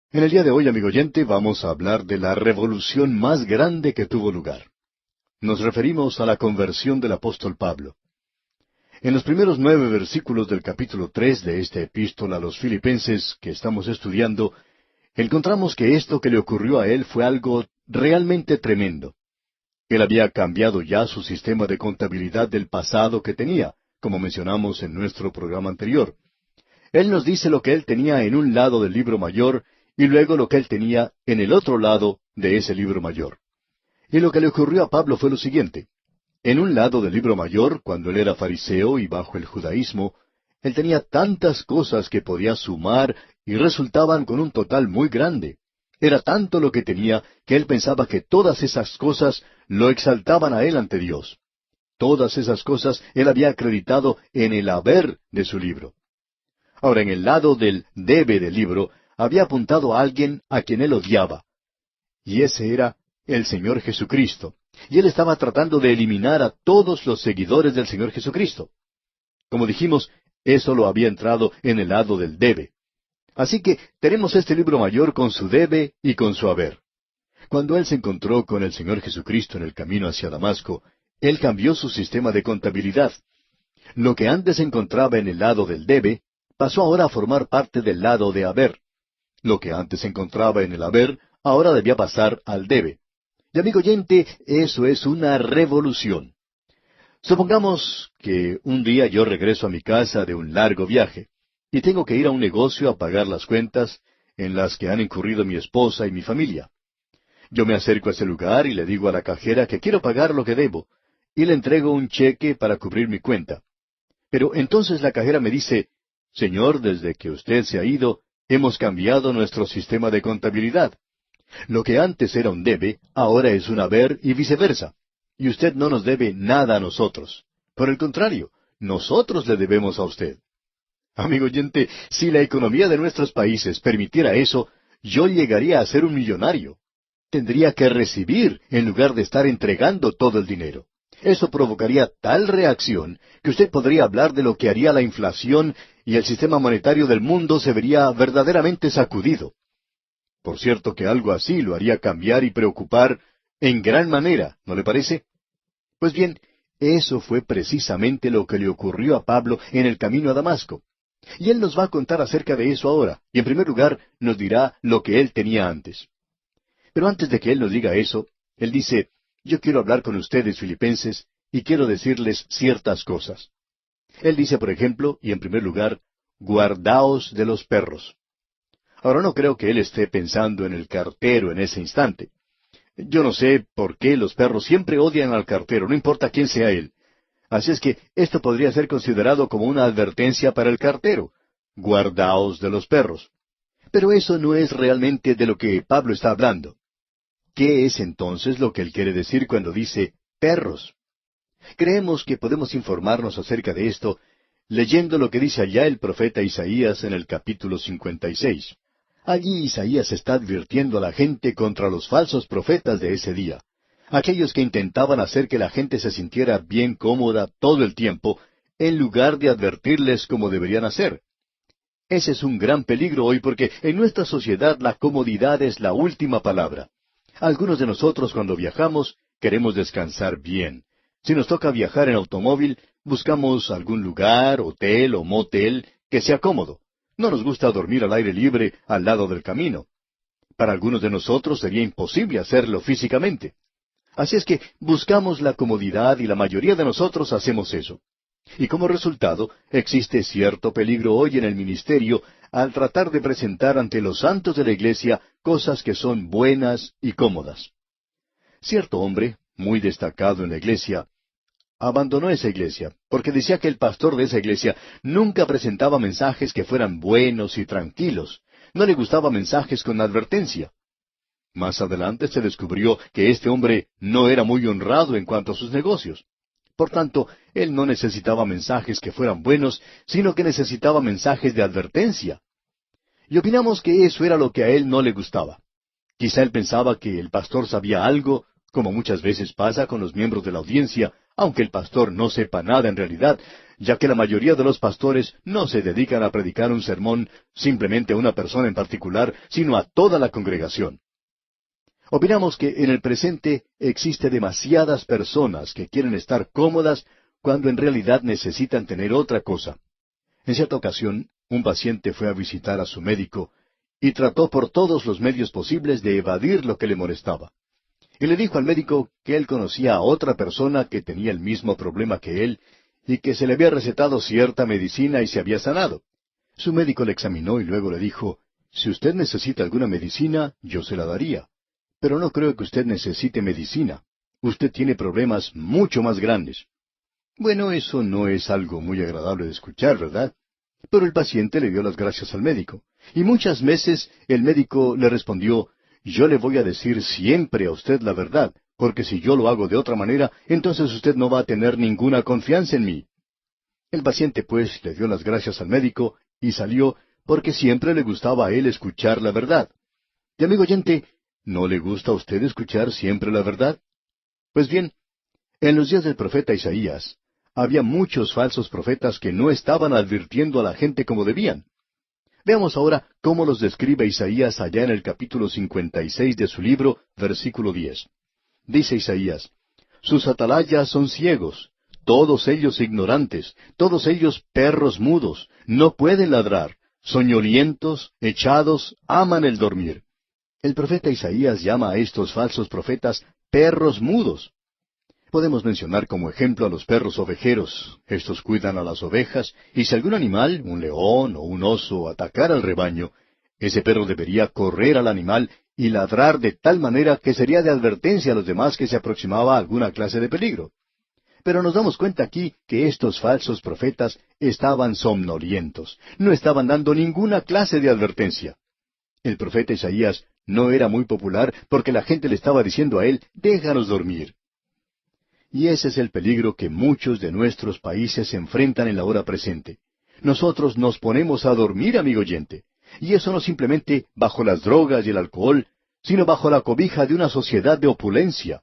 En el día de hoy, amigo oyente, vamos a hablar de la revolución más grande que tuvo lugar. Nos referimos a la conversión del apóstol Pablo. En los primeros 9 versículos del capítulo 3 de esta epístola a los Filipenses que estamos estudiando, encontramos que esto que le ocurrió a él fue algo realmente tremendo. Él había cambiado ya su sistema de contabilidad del pasado que tenía, como mencionamos en nuestro programa anterior. Él nos dice lo que él tenía en un lado del libro mayor y luego lo que él tenía en el otro lado de ese libro mayor. Y lo que le ocurrió a Pablo fue lo siguiente. En un lado del libro mayor, cuando él era fariseo y bajo el judaísmo, él tenía tantas cosas que podía sumar y resultaban con un total muy grande. Era tanto lo que tenía que él pensaba que todas esas cosas lo exaltaban a él ante Dios. Todas esas cosas él había acreditado en el haber de su libro. Ahora, en el lado del debe del libro, había apuntado a alguien a quien él odiaba. Y ese era el Señor Jesucristo. Y él estaba tratando de eliminar a todos los seguidores del Señor Jesucristo. Como dijimos, eso lo había entrado en el lado del debe. Así que tenemos este libro mayor con su debe y con su haber. Cuando él se encontró con el Señor Jesucristo en el camino hacia Damasco, él cambió su sistema de contabilidad. Lo que antes se encontraba en el lado del debe, pasó ahora a formar parte del lado de haber. Lo que antes se encontraba en el haber, ahora debía pasar al debe. Y amigo oyente, eso es una revolución. Supongamos que un día yo regreso a mi casa de un largo viaje, y tengo que ir a un negocio a pagar las cuentas en las que han incurrido mi esposa y mi familia. Yo me acerco a ese lugar y le digo a la cajera que quiero pagar lo que debo, y le entrego un cheque para cubrir mi cuenta. Pero entonces la cajera me dice, «Señor, desde que usted se ha ido, hemos cambiado nuestro sistema de contabilidad. Lo que antes era un debe, ahora es un haber y viceversa. Y usted no nos debe nada a nosotros. Por el contrario, nosotros le debemos a usted». Amigo oyente, si la economía de nuestros países permitiera eso, yo llegaría a ser un millonario. Tendría que recibir en lugar de estar entregando todo el dinero. Eso provocaría tal reacción que usted podría hablar de lo que haría la inflación y el sistema monetario del mundo se vería verdaderamente sacudido. Por cierto que algo así lo haría cambiar y preocupar en gran manera, ¿no le parece? Pues bien, eso fue precisamente lo que le ocurrió a Pablo en el camino a Damasco. Y él nos va a contar acerca de eso ahora, y en primer lugar nos dirá lo que él tenía antes. Pero antes de que él nos diga eso, él dice, yo quiero hablar con ustedes, filipenses, y quiero decirles ciertas cosas. Él dice, por ejemplo, y en primer lugar, guardaos de los perros. Ahora no creo que él esté pensando en el cartero en ese instante. Yo no sé por qué los perros siempre odian al cartero, no importa quién sea él. Así es que esto podría ser considerado como una advertencia para el cartero. Guardaos de los perros. Pero eso no es realmente de lo que Pablo está hablando. ¿Qué es entonces lo que él quiere decir cuando dice perros? Creemos que podemos informarnos acerca de esto leyendo lo que dice allá el profeta Isaías en el capítulo 56. Allí Isaías está advirtiendo a la gente contra los falsos profetas de ese día, aquellos que intentaban hacer que la gente se sintiera bien cómoda todo el tiempo, en lugar de advertirles como deberían hacer. Ese es un gran peligro hoy porque en nuestra sociedad la comodidad es la última palabra. Algunos de nosotros cuando viajamos queremos descansar bien. Si nos toca viajar en automóvil, buscamos algún lugar, hotel o motel que sea cómodo. No nos gusta dormir al aire libre al lado del camino. Para algunos de nosotros sería imposible hacerlo físicamente. Así es que buscamos la comodidad y la mayoría de nosotros hacemos eso. Y como resultado, existe cierto peligro hoy en el ministerio al tratar de presentar ante los santos de la iglesia cosas que son buenas y cómodas. Cierto hombre, muy destacado en la iglesia, abandonó esa iglesia, porque decía que el pastor de esa iglesia nunca presentaba mensajes que fueran buenos y tranquilos. No le gustaba mensajes con advertencia. Más adelante se descubrió que este hombre no era muy honrado en cuanto a sus negocios. Por tanto, él no necesitaba mensajes que fueran buenos, sino que necesitaba mensajes de advertencia. Y opinamos que eso era lo que a él no le gustaba. Quizá él pensaba que el pastor sabía algo, como muchas veces pasa con los miembros de la audiencia, aunque el pastor no sepa nada en realidad, ya que la mayoría de los pastores no se dedican a predicar un sermón simplemente a una persona en particular, sino a toda la congregación. Opinamos que en el presente existe demasiadas personas que quieren estar cómodas cuando en realidad necesitan tener otra cosa. En cierta ocasión, un paciente fue a visitar a su médico y trató por todos los medios posibles de evadir lo que le molestaba. Y le dijo al médico que él conocía a otra persona que tenía el mismo problema que él y que se le había recetado cierta medicina y se había sanado. Su médico le examinó y luego le dijo, si usted necesita alguna medicina, yo se la daría. Pero no creo que usted necesite medicina. Usted tiene problemas mucho más grandes. Bueno, eso no es algo muy agradable de escuchar, ¿verdad? Pero el paciente le dio las gracias al médico. Y muchas veces el médico le respondió, yo le voy a decir siempre a usted la verdad, porque si yo lo hago de otra manera, entonces usted no va a tener ninguna confianza en mí. El paciente pues le dio las gracias al médico y salió porque siempre le gustaba a él escuchar la verdad. Y amigo oyente, ¿no le gusta a usted escuchar siempre la verdad? Pues bien, en los días del profeta Isaías, había muchos falsos profetas que no estaban advirtiendo a la gente como debían. Veamos ahora cómo los describe Isaías allá en el capítulo 56 de su libro, versículo 10. Dice Isaías, sus atalayas son ciegos, todos ellos ignorantes, todos ellos perros mudos, no pueden ladrar, soñolientos, echados, aman el dormir. El profeta Isaías llama a estos falsos profetas perros mudos. Podemos mencionar como ejemplo a los perros ovejeros. Estos cuidan a las ovejas, y si algún animal, un león o un oso, atacara al rebaño, ese perro debería correr al animal y ladrar de tal manera que sería de advertencia a los demás que se aproximaba a alguna clase de peligro. Pero nos damos cuenta aquí que estos falsos profetas estaban somnolientos, no estaban dando ninguna clase de advertencia. El profeta Isaías no era muy popular porque la gente le estaba diciendo a él, déjanos dormir. Y ese es el peligro que muchos de nuestros países enfrentan en la hora presente. Nosotros nos ponemos a dormir, amigo oyente, y eso no simplemente bajo las drogas y el alcohol, sino bajo la cobija de una sociedad de opulencia.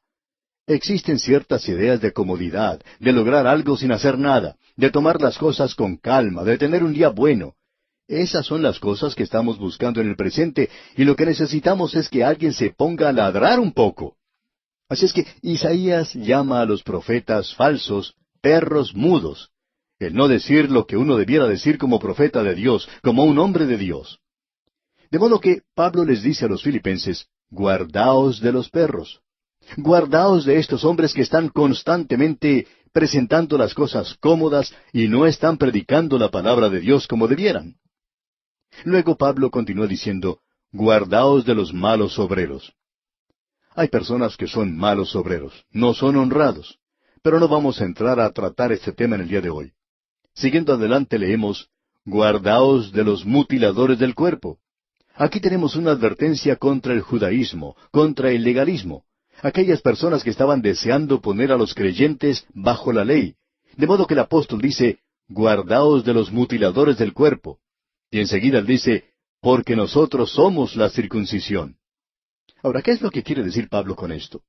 Existen ciertas ideas de comodidad, de lograr algo sin hacer nada, de tomar las cosas con calma, de tener un día bueno. Esas son las cosas que estamos buscando en el presente, y lo que necesitamos es que alguien se ponga a ladrar un poco. Así es que Isaías llama a los profetas falsos perros mudos, el no decir lo que uno debiera decir como profeta de Dios, como un hombre de Dios. De modo que Pablo les dice a los filipenses, guardaos de los perros. Guardaos de estos hombres que están constantemente presentando las cosas cómodas y no están predicando la palabra de Dios como debieran. Luego Pablo continúa diciendo, guardaos de los malos obreros. Hay personas que son malos obreros, no son honrados, pero no vamos a entrar a tratar este tema en el día de hoy. Siguiendo adelante leemos, guardaos de los mutiladores del cuerpo. Aquí tenemos una advertencia contra el judaísmo, contra el legalismo, aquellas personas que estaban deseando poner a los creyentes bajo la ley, de modo que el apóstol dice, guardaos de los mutiladores del cuerpo. Y enseguida él dice, porque nosotros somos la circuncisión. Ahora, ¿qué es lo que quiere decir Pablo con esto?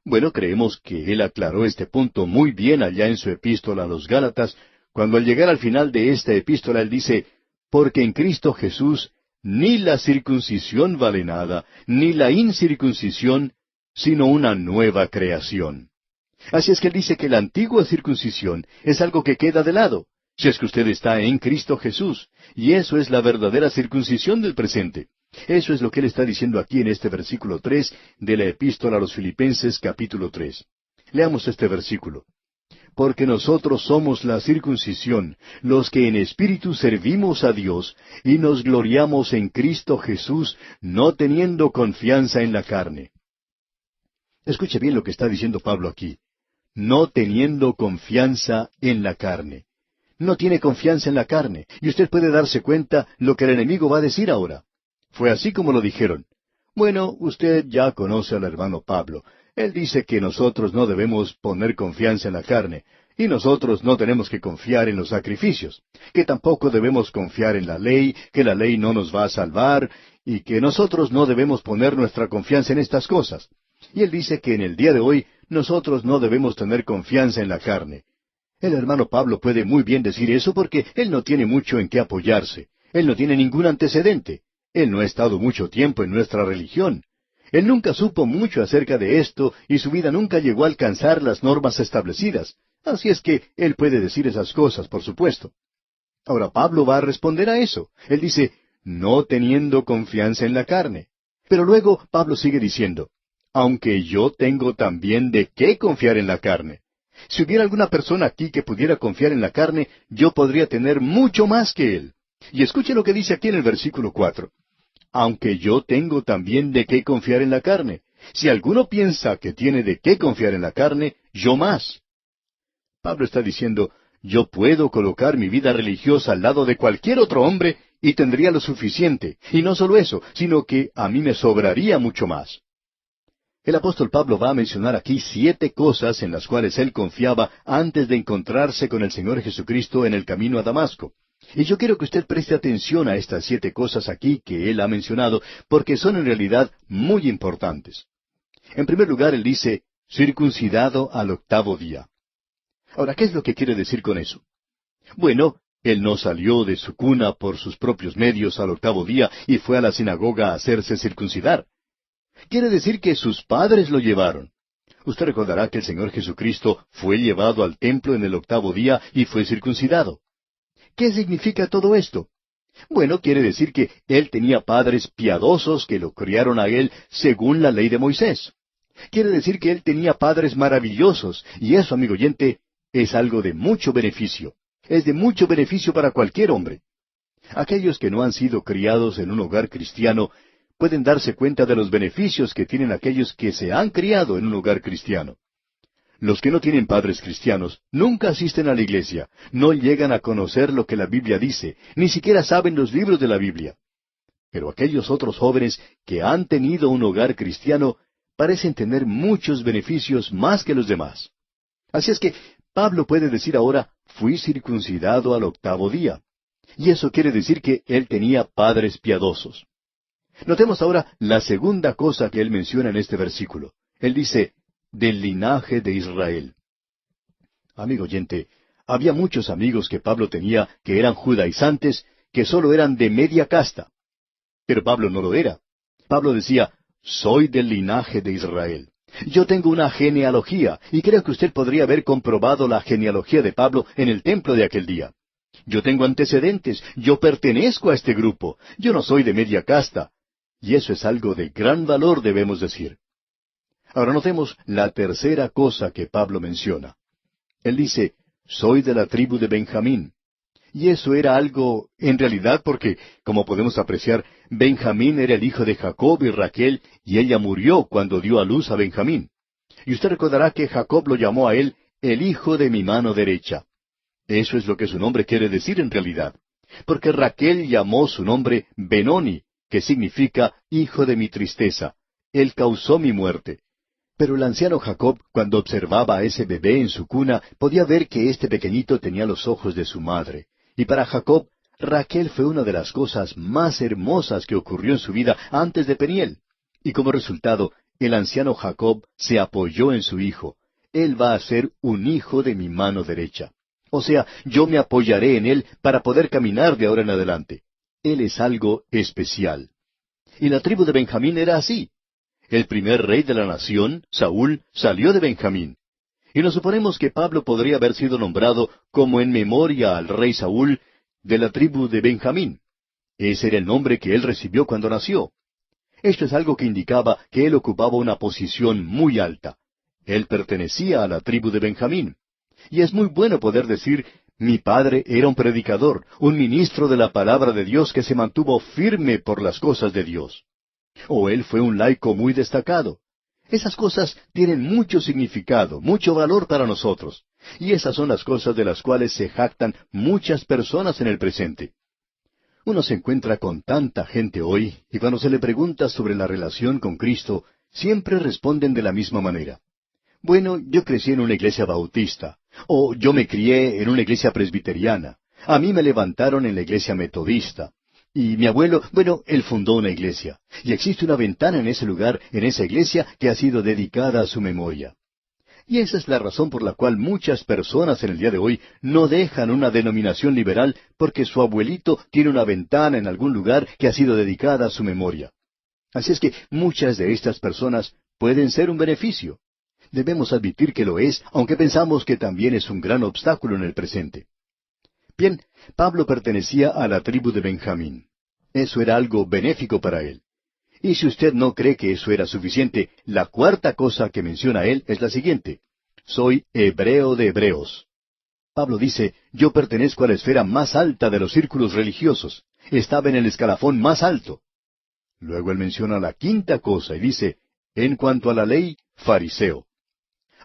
Bueno, creemos que él aclaró este punto muy bien allá en su epístola a los Gálatas, cuando al llegar al final de esta epístola él dice, porque en Cristo Jesús ni la circuncisión vale nada, ni la incircuncisión, sino una nueva creación. Así es que él dice que la antigua circuncisión es algo que queda de lado, si es que usted está en Cristo Jesús, y eso es la verdadera circuncisión del presente. Eso es lo que él está diciendo aquí en este versículo 3 de la epístola a los Filipenses capítulo 3. Leamos este versículo. Porque nosotros somos la circuncisión, los que en espíritu servimos a Dios, y nos gloriamos en Cristo Jesús, no teniendo confianza en la carne. Escuche bien lo que está diciendo Pablo aquí. No teniendo confianza en la carne. No tiene confianza en la carne, y usted puede darse cuenta lo que el enemigo va a decir ahora. Fue así como lo dijeron. Bueno, usted ya conoce al hermano Pablo. Él dice que nosotros no debemos poner confianza en la carne, y nosotros no tenemos que confiar en los sacrificios, que tampoco debemos confiar en la ley, que la ley no nos va a salvar, y que nosotros no debemos poner nuestra confianza en estas cosas. Y él dice que en el día de hoy nosotros no debemos tener confianza en la carne. El hermano Pablo puede muy bien decir eso porque él no tiene mucho en qué apoyarse. Él no tiene ningún antecedente. Él no ha estado mucho tiempo en nuestra religión. Él nunca supo mucho acerca de esto y su vida nunca llegó a alcanzar las normas establecidas. Así es que él puede decir esas cosas, por supuesto. Ahora Pablo va a responder a eso. Él dice, no teniendo confianza en la carne. Pero luego Pablo sigue diciendo, aunque yo tengo también de qué confiar en la carne. Si hubiera alguna persona aquí que pudiera confiar en la carne, yo podría tener mucho más que él. Y escuche lo que dice aquí en el versículo 4. Aunque yo tengo también de qué confiar en la carne. Si alguno piensa que tiene de qué confiar en la carne, yo más. Pablo está diciendo, yo puedo colocar mi vida religiosa al lado de cualquier otro hombre y tendría lo suficiente. Y no solo eso, sino que a mí me sobraría mucho más. El apóstol Pablo va a mencionar aquí 7 cosas en las cuales él confiaba antes de encontrarse con el Señor Jesucristo en el camino a Damasco. Y yo quiero que usted preste atención a estas 7 cosas aquí que él ha mencionado, porque son en realidad muy importantes. En primer lugar, él dice, circuncidado al 8º día. Ahora, ¿qué es lo que quiere decir con eso? Bueno, él no salió de su cuna por sus propios medios al 8º día y fue a la sinagoga a hacerse circuncidar. Quiere decir que sus padres lo llevaron. Usted recordará que el Señor Jesucristo fue llevado al templo en el 8º día y fue circuncidado. ¿Qué significa todo esto? Bueno, quiere decir que él tenía padres piadosos que lo criaron a él según la ley de Moisés. Quiere decir que él tenía padres maravillosos, y eso, amigo oyente, es algo de mucho beneficio. Es de mucho beneficio para cualquier hombre. Aquellos que no han sido criados en un hogar cristiano pueden darse cuenta de los beneficios que tienen aquellos que se han criado en un hogar cristiano. Los que no tienen padres cristianos nunca asisten a la iglesia, no llegan a conocer lo que la Biblia dice, ni siquiera saben los libros de la Biblia. Pero aquellos otros jóvenes que han tenido un hogar cristiano parecen tener muchos beneficios más que los demás. Así es que Pablo puede decir ahora, fui circuncidado al 8º día. Y eso quiere decir que él tenía padres piadosos. Notemos ahora la segunda cosa que él menciona en este versículo. Él dice, del linaje de Israel. Amigo oyente, había muchos amigos que Pablo tenía que eran judaizantes, que solo eran de media casta. Pero Pablo no lo era. Pablo decía, soy del linaje de Israel. Yo tengo una genealogía, y creo que usted podría haber comprobado la genealogía de Pablo en el templo de aquel día. Yo tengo antecedentes, yo pertenezco a este grupo, yo no soy de media casta. Y eso es algo de gran valor, debemos decir. Ahora notemos la tercera cosa que Pablo menciona. Él dice, soy de la tribu de Benjamín. Y eso era algo, en realidad, porque, como podemos apreciar, Benjamín era el hijo de Jacob y Raquel, y ella murió cuando dio a luz a Benjamín. Y usted recordará que Jacob lo llamó a él, el hijo de mi mano derecha. Eso es lo que su nombre quiere decir en realidad. Porque Raquel llamó su nombre Benoni, que significa hijo de mi tristeza. Él causó mi muerte. Pero el anciano Jacob, cuando observaba a ese bebé en su cuna, podía ver que este pequeñito tenía los ojos de su madre. Y para Jacob, Raquel fue una de las cosas más hermosas que ocurrió en su vida antes de Peniel. Y como resultado, el anciano Jacob se apoyó en su hijo. Él va a ser un hijo de mi mano derecha. O sea, yo me apoyaré en él para poder caminar de ahora en adelante. Él es algo especial. Y la tribu de Benjamín era así. El primer rey de la nación, Saúl, salió de Benjamín. Y nos suponemos que Pablo podría haber sido nombrado como en memoria al rey Saúl de la tribu de Benjamín. Ese era el nombre que él recibió cuando nació. Esto es algo que indicaba que él ocupaba una posición muy alta. Él pertenecía a la tribu de Benjamín. Y es muy bueno poder decir, mi padre era un predicador, un ministro de la palabra de Dios que se mantuvo firme por las cosas de Dios. O él fue un laico muy destacado. Esas cosas tienen mucho significado, mucho valor para nosotros. Y esas son las cosas de las cuales se jactan muchas personas en el presente. Uno se encuentra con tanta gente hoy, y cuando se le pregunta sobre la relación con Cristo, siempre responden de la misma manera. Bueno, yo crecí en una iglesia bautista, o yo me crié en una iglesia presbiteriana, a mí me levantaron en la iglesia metodista, y mi abuelo, bueno, él fundó una iglesia, y existe una ventana en ese lugar, en esa iglesia, que ha sido dedicada a su memoria. Y esa es la razón por la cual muchas personas en el día de hoy no dejan una denominación liberal porque su abuelito tiene una ventana en algún lugar que ha sido dedicada a su memoria. Así es que muchas de estas personas pueden ser un beneficio. Debemos admitir que lo es, aunque pensamos que también es un gran obstáculo en el presente. Bien, Pablo pertenecía a la tribu de Benjamín. Eso era algo benéfico para él. Y si usted no cree que eso era suficiente, la cuarta cosa que menciona él es la siguiente: soy hebreo de hebreos. Pablo dice, yo pertenezco a la esfera más alta de los círculos religiosos. Estaba en el escalafón más alto. Luego él menciona la quinta cosa y dice, en cuanto a la ley, fariseo.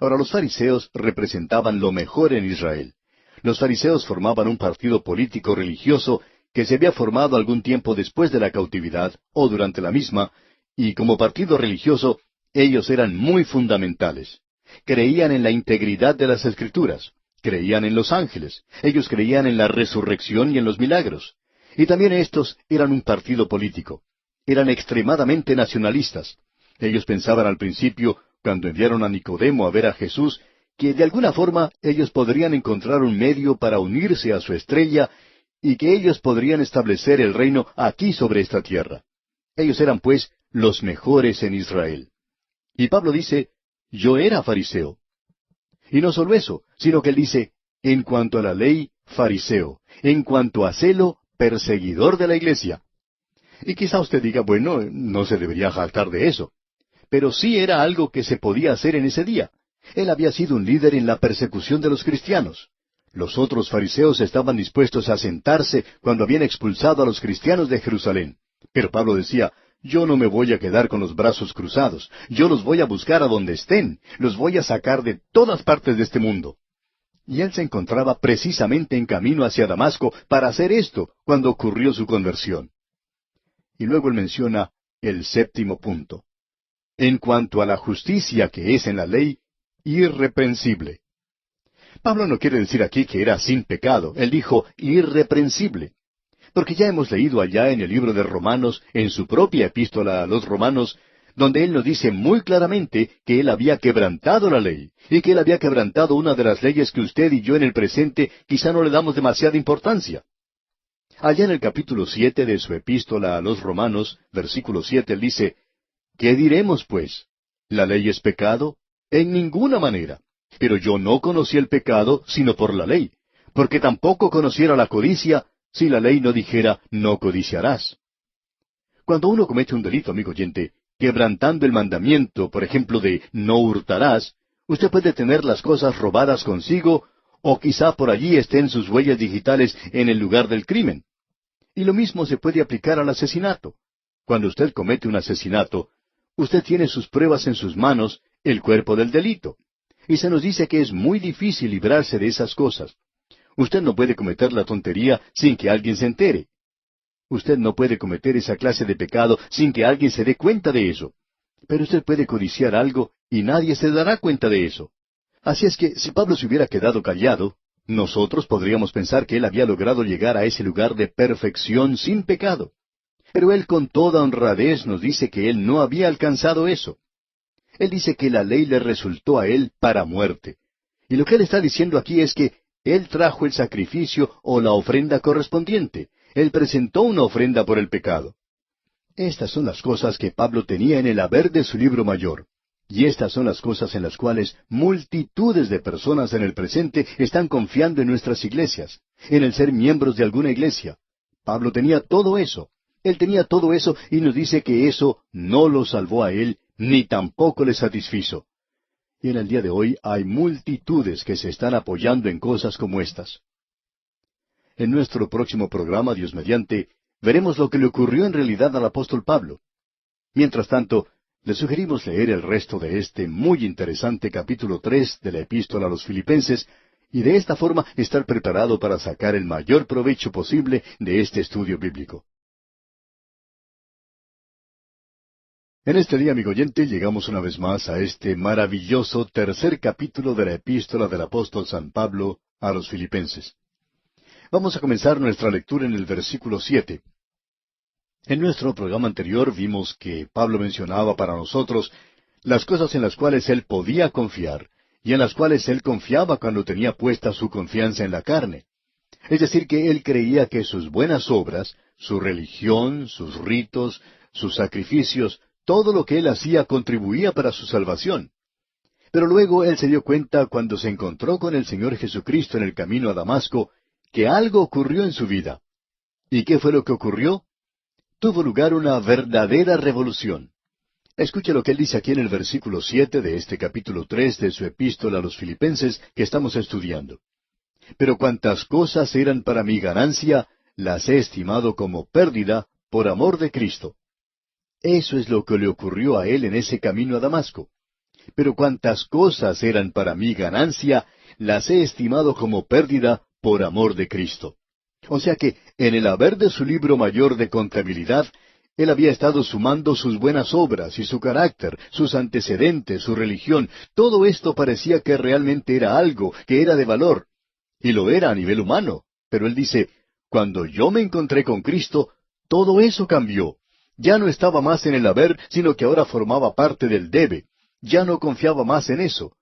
Ahora, los fariseos representaban lo mejor en Israel. Los fariseos formaban un partido político religioso que se había formado algún tiempo después de la cautividad o durante la misma, y como partido religioso, ellos eran muy fundamentales. Creían en la integridad de las Escrituras, creían en los ángeles, ellos creían en la resurrección y en los milagros. Y también estos eran un partido político. Eran extremadamente nacionalistas. Ellos pensaban al principio, cuando enviaron a Nicodemo a ver a Jesús, que de alguna forma ellos podrían encontrar un medio para unirse a su estrella y que ellos podrían establecer el reino aquí sobre esta tierra. Ellos eran, pues, los mejores en Israel. Y Pablo dice, yo era fariseo. Y no solo eso, sino que él dice, en cuanto a la ley, fariseo; en cuanto a celo, perseguidor de la iglesia. Y quizá usted diga, bueno, no se debería jactar de eso. Pero sí era algo que se podía hacer en ese día. Él había sido un líder en la persecución de los cristianos. Los otros fariseos estaban dispuestos a sentarse cuando habían expulsado a los cristianos de Jerusalén. Pero Pablo decía, yo no me voy a quedar con los brazos cruzados. Yo los voy a buscar a donde estén. Los voy a sacar de todas partes de este mundo. Y él se encontraba precisamente en camino hacia Damasco para hacer esto cuando ocurrió su conversión. Y luego él menciona el séptimo punto. En cuanto a la justicia que es en la ley, irreprensible. Pablo no quiere decir aquí que era sin pecado. Él dijo irreprensible. Porque ya hemos leído allá en el libro de Romanos, en su propia epístola a los Romanos, donde él nos dice muy claramente que él había quebrantado la ley, y que él había quebrantado una de las leyes que usted y yo en el presente quizá no le damos demasiada importancia. Allá en el capítulo 7 de su epístola a los Romanos, versículo 7, él dice, ¿qué diremos, pues? ¿La ley es pecado? En ninguna manera. Pero yo no conocí el pecado sino por la ley, porque tampoco conociera la codicia si la ley no dijera, no codiciarás. Cuando uno comete un delito, amigo oyente, quebrantando el mandamiento, por ejemplo, de no hurtarás, usted puede tener las cosas robadas consigo, o quizá por allí estén sus huellas digitales en el lugar del crimen. Y lo mismo se puede aplicar al asesinato. Cuando usted comete un asesinato, usted tiene sus pruebas en sus manos, el cuerpo del delito. Y se nos dice que es muy difícil librarse de esas cosas. Usted no puede cometer la tontería sin que alguien se entere. Usted no puede cometer esa clase de pecado sin que alguien se dé cuenta de eso. Pero usted puede codiciar algo y nadie se dará cuenta de eso. Así es que si Pablo se hubiera quedado callado, nosotros podríamos pensar que él había logrado llegar a ese lugar de perfección sin pecado. Pero él con toda honradez nos dice que él no había alcanzado eso. Él dice que la ley le resultó a él para muerte. Y lo que él está diciendo aquí es que él trajo el sacrificio o la ofrenda correspondiente. Él presentó una ofrenda por el pecado. Estas son las cosas que Pablo tenía en el haber de su libro mayor. Y estas son las cosas en las cuales multitudes de personas en el presente están confiando en nuestras iglesias, en el ser miembros de alguna iglesia. Pablo tenía todo eso. Él tenía todo eso y nos dice que eso no lo salvó a él, ni tampoco le satisfizo. Y en el día de hoy hay multitudes que se están apoyando en cosas como estas. En nuestro próximo programa, Dios mediante, veremos lo que le ocurrió en realidad al apóstol Pablo. Mientras tanto, le sugerimos leer el resto de este muy interesante capítulo 3 de la Epístola a los Filipenses, y de esta forma estar preparado para sacar el mayor provecho posible de este estudio bíblico. En este día, amigo oyente, llegamos una vez más a este maravilloso tercer capítulo de la Epístola del apóstol San Pablo a los Filipenses. Vamos a comenzar nuestra lectura en el versículo 7. En nuestro programa anterior vimos que Pablo mencionaba para nosotros las cosas en las cuales él podía confiar y en las cuales él confiaba cuando tenía puesta su confianza en la carne. Es decir, que él creía que sus buenas obras, su religión, sus ritos, sus sacrificios, todo lo que él hacía contribuía para su salvación. Pero luego él se dio cuenta cuando se encontró con el Señor Jesucristo en el camino a Damasco, que algo ocurrió en su vida. ¿Y qué fue lo que ocurrió? Tuvo lugar una verdadera revolución. Escuche lo que él dice aquí en el versículo 7 de este capítulo 3 de su epístola a los Filipenses que estamos estudiando. Pero cuantas cosas eran para mi ganancia, las he estimado como pérdida por amor de Cristo. Eso es lo que le ocurrió a él en ese camino a Damasco. Pero cuantas cosas eran para mi ganancia, las he estimado como pérdida por amor de Cristo. O sea que, en el haber de su libro mayor de contabilidad, él había estado sumando sus buenas obras y su carácter, sus antecedentes, su religión. Todo esto parecía que realmente era algo, que era de valor. Y lo era a nivel humano. Pero él dice, cuando yo me encontré con Cristo, todo eso cambió. Ya no estaba más en el haber, sino que ahora formaba parte del debe. Ya no confiaba más en eso.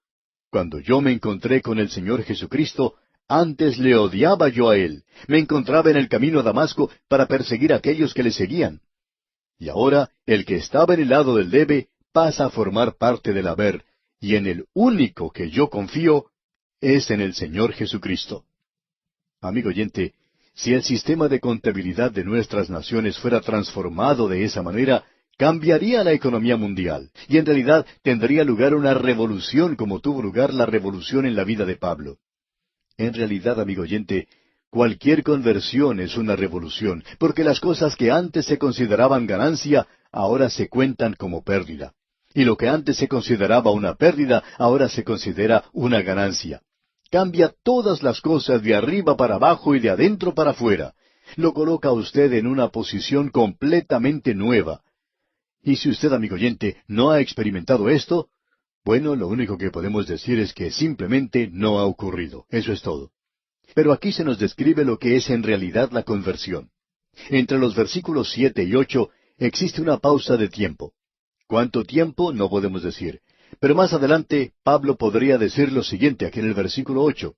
Cuando yo me encontré con el Señor Jesucristo, antes le odiaba yo a Él. Me encontraba en el camino a Damasco para perseguir a aquellos que le seguían. Y ahora, el que estaba en el lado del debe pasa a formar parte del haber, y en el único que yo confío es en el Señor Jesucristo. Amigo oyente, si el sistema de contabilidad de nuestras naciones fuera transformado de esa manera, cambiaría la economía mundial, y en realidad tendría lugar una revolución como tuvo lugar la revolución en la vida de Pablo. En realidad, amigo oyente, cualquier conversión es una revolución, porque las cosas que antes se consideraban ganancia, ahora se cuentan como pérdida. Y lo que antes se consideraba una pérdida, ahora se considera una ganancia. Cambia todas las cosas de arriba para abajo y de adentro para afuera. Lo coloca a usted en una posición completamente nueva. Y si usted, amigo oyente, no ha experimentado esto, bueno, lo único que podemos decir es que simplemente no ha ocurrido. Eso es todo. Pero aquí se nos describe lo que es en realidad la conversión. Entre los versículos 7 y 8 existe una pausa de tiempo. ¿Cuánto tiempo? No podemos decir. Pero más adelante Pablo podría decir lo siguiente aquí en el versículo 8.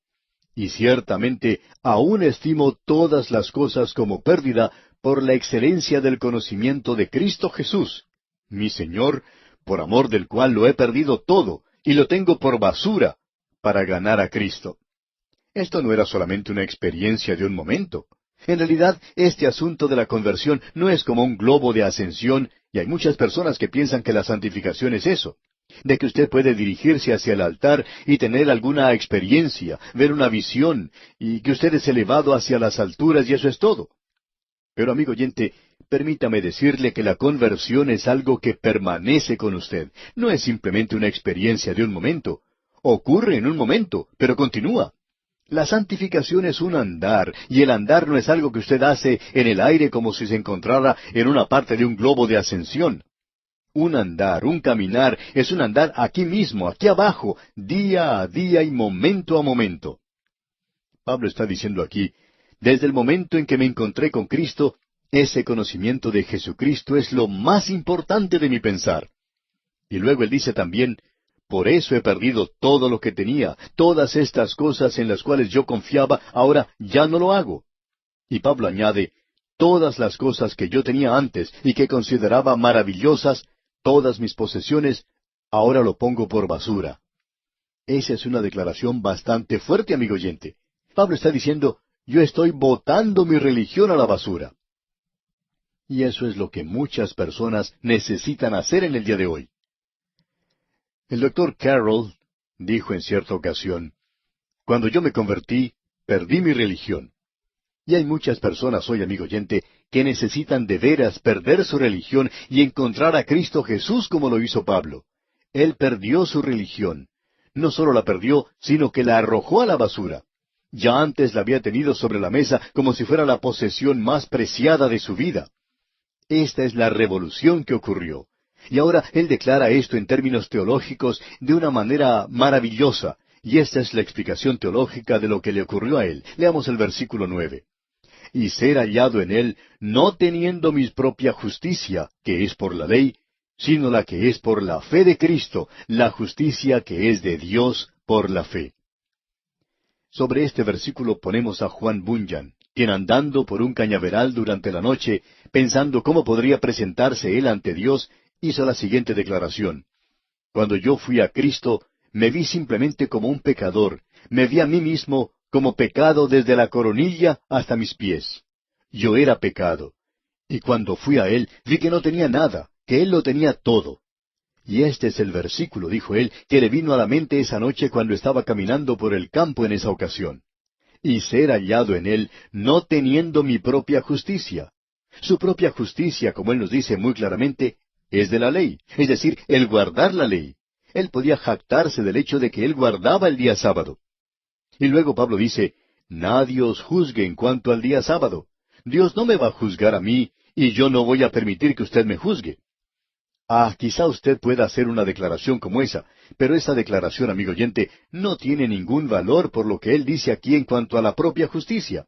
Y ciertamente aún estimo todas las cosas como pérdida por la excelencia del conocimiento de Cristo Jesús, mi Señor, por amor del cual lo he perdido todo, y lo tengo por basura, para ganar a Cristo. Esto no era solamente una experiencia de un momento. En realidad, este asunto de la conversión no es como un globo de ascensión, y hay muchas personas que piensan que la santificación es eso, de que usted puede dirigirse hacia el altar y tener alguna experiencia, ver una visión, y que usted es elevado hacia las alturas y eso es todo. Pero amigo oyente, permítame decirle que la conversión es algo que permanece con usted. No es simplemente una experiencia de un momento. Ocurre en un momento, pero continúa. La santificación es un andar, y el andar no es algo que usted hace en el aire como si se encontrara en una parte de un globo de ascensión. Un andar, un caminar, es un andar aquí mismo, aquí abajo, día a día y momento a momento. Pablo está diciendo aquí, desde el momento en que me encontré con Cristo, ese conocimiento de Jesucristo es lo más importante de mi pensar. Y luego él dice también, por eso he perdido todo lo que tenía, todas estas cosas en las cuales yo confiaba, ahora ya no lo hago. Y Pablo añade, todas las cosas que yo tenía antes y que consideraba maravillosas, todas mis posesiones, ahora lo pongo por basura. Esa es una declaración bastante fuerte, amigo oyente. Pablo está diciendo, yo estoy botando mi religión a la basura. Y eso es lo que muchas personas necesitan hacer en el día de hoy. El doctor Carroll dijo en cierta ocasión, cuando yo me convertí, perdí mi religión. Y hay muchas personas hoy, amigo oyente, que necesitan de veras perder su religión y encontrar a Cristo Jesús como lo hizo Pablo. Él perdió su religión. No solo la perdió, sino que la arrojó a la basura. Ya antes la había tenido sobre la mesa como si fuera la posesión más preciada de su vida. Esta es la revolución que ocurrió. Y ahora él declara esto en términos teológicos de una manera maravillosa. Y esta es la explicación teológica de lo que le ocurrió a él. Leamos el versículo 9. Y ser hallado en él, no teniendo mi propia justicia, que es por la ley, sino la que es por la fe de Cristo, la justicia que es de Dios por la fe. Sobre este versículo ponemos a Juan Bunyan, quien andando por un cañaveral durante la noche, pensando cómo podría presentarse él ante Dios, hizo la siguiente declaración: Cuando yo fui a Cristo, me vi simplemente como un pecador, me vi a mí mismo como pecado desde la coronilla hasta mis pies. Yo era pecado. Y cuando fui a Él, vi que no tenía nada, que Él lo tenía todo. Y este es el versículo, dijo él, que le vino a la mente esa noche cuando estaba caminando por el campo en esa ocasión. Y ser hallado en Él, no teniendo mi propia justicia. Su propia justicia, como Él nos dice muy claramente, es de la ley, es decir, el guardar la ley. Él podía jactarse del hecho de que Él guardaba el día sábado. Y luego Pablo dice, nadie os juzgue en cuanto al día sábado. Dios no me va a juzgar a mí, y yo no voy a permitir que usted me juzgue. Quizá usted pueda hacer una declaración como esa, pero esa declaración, amigo oyente, no tiene ningún valor por lo que él dice aquí en cuanto a la propia justicia.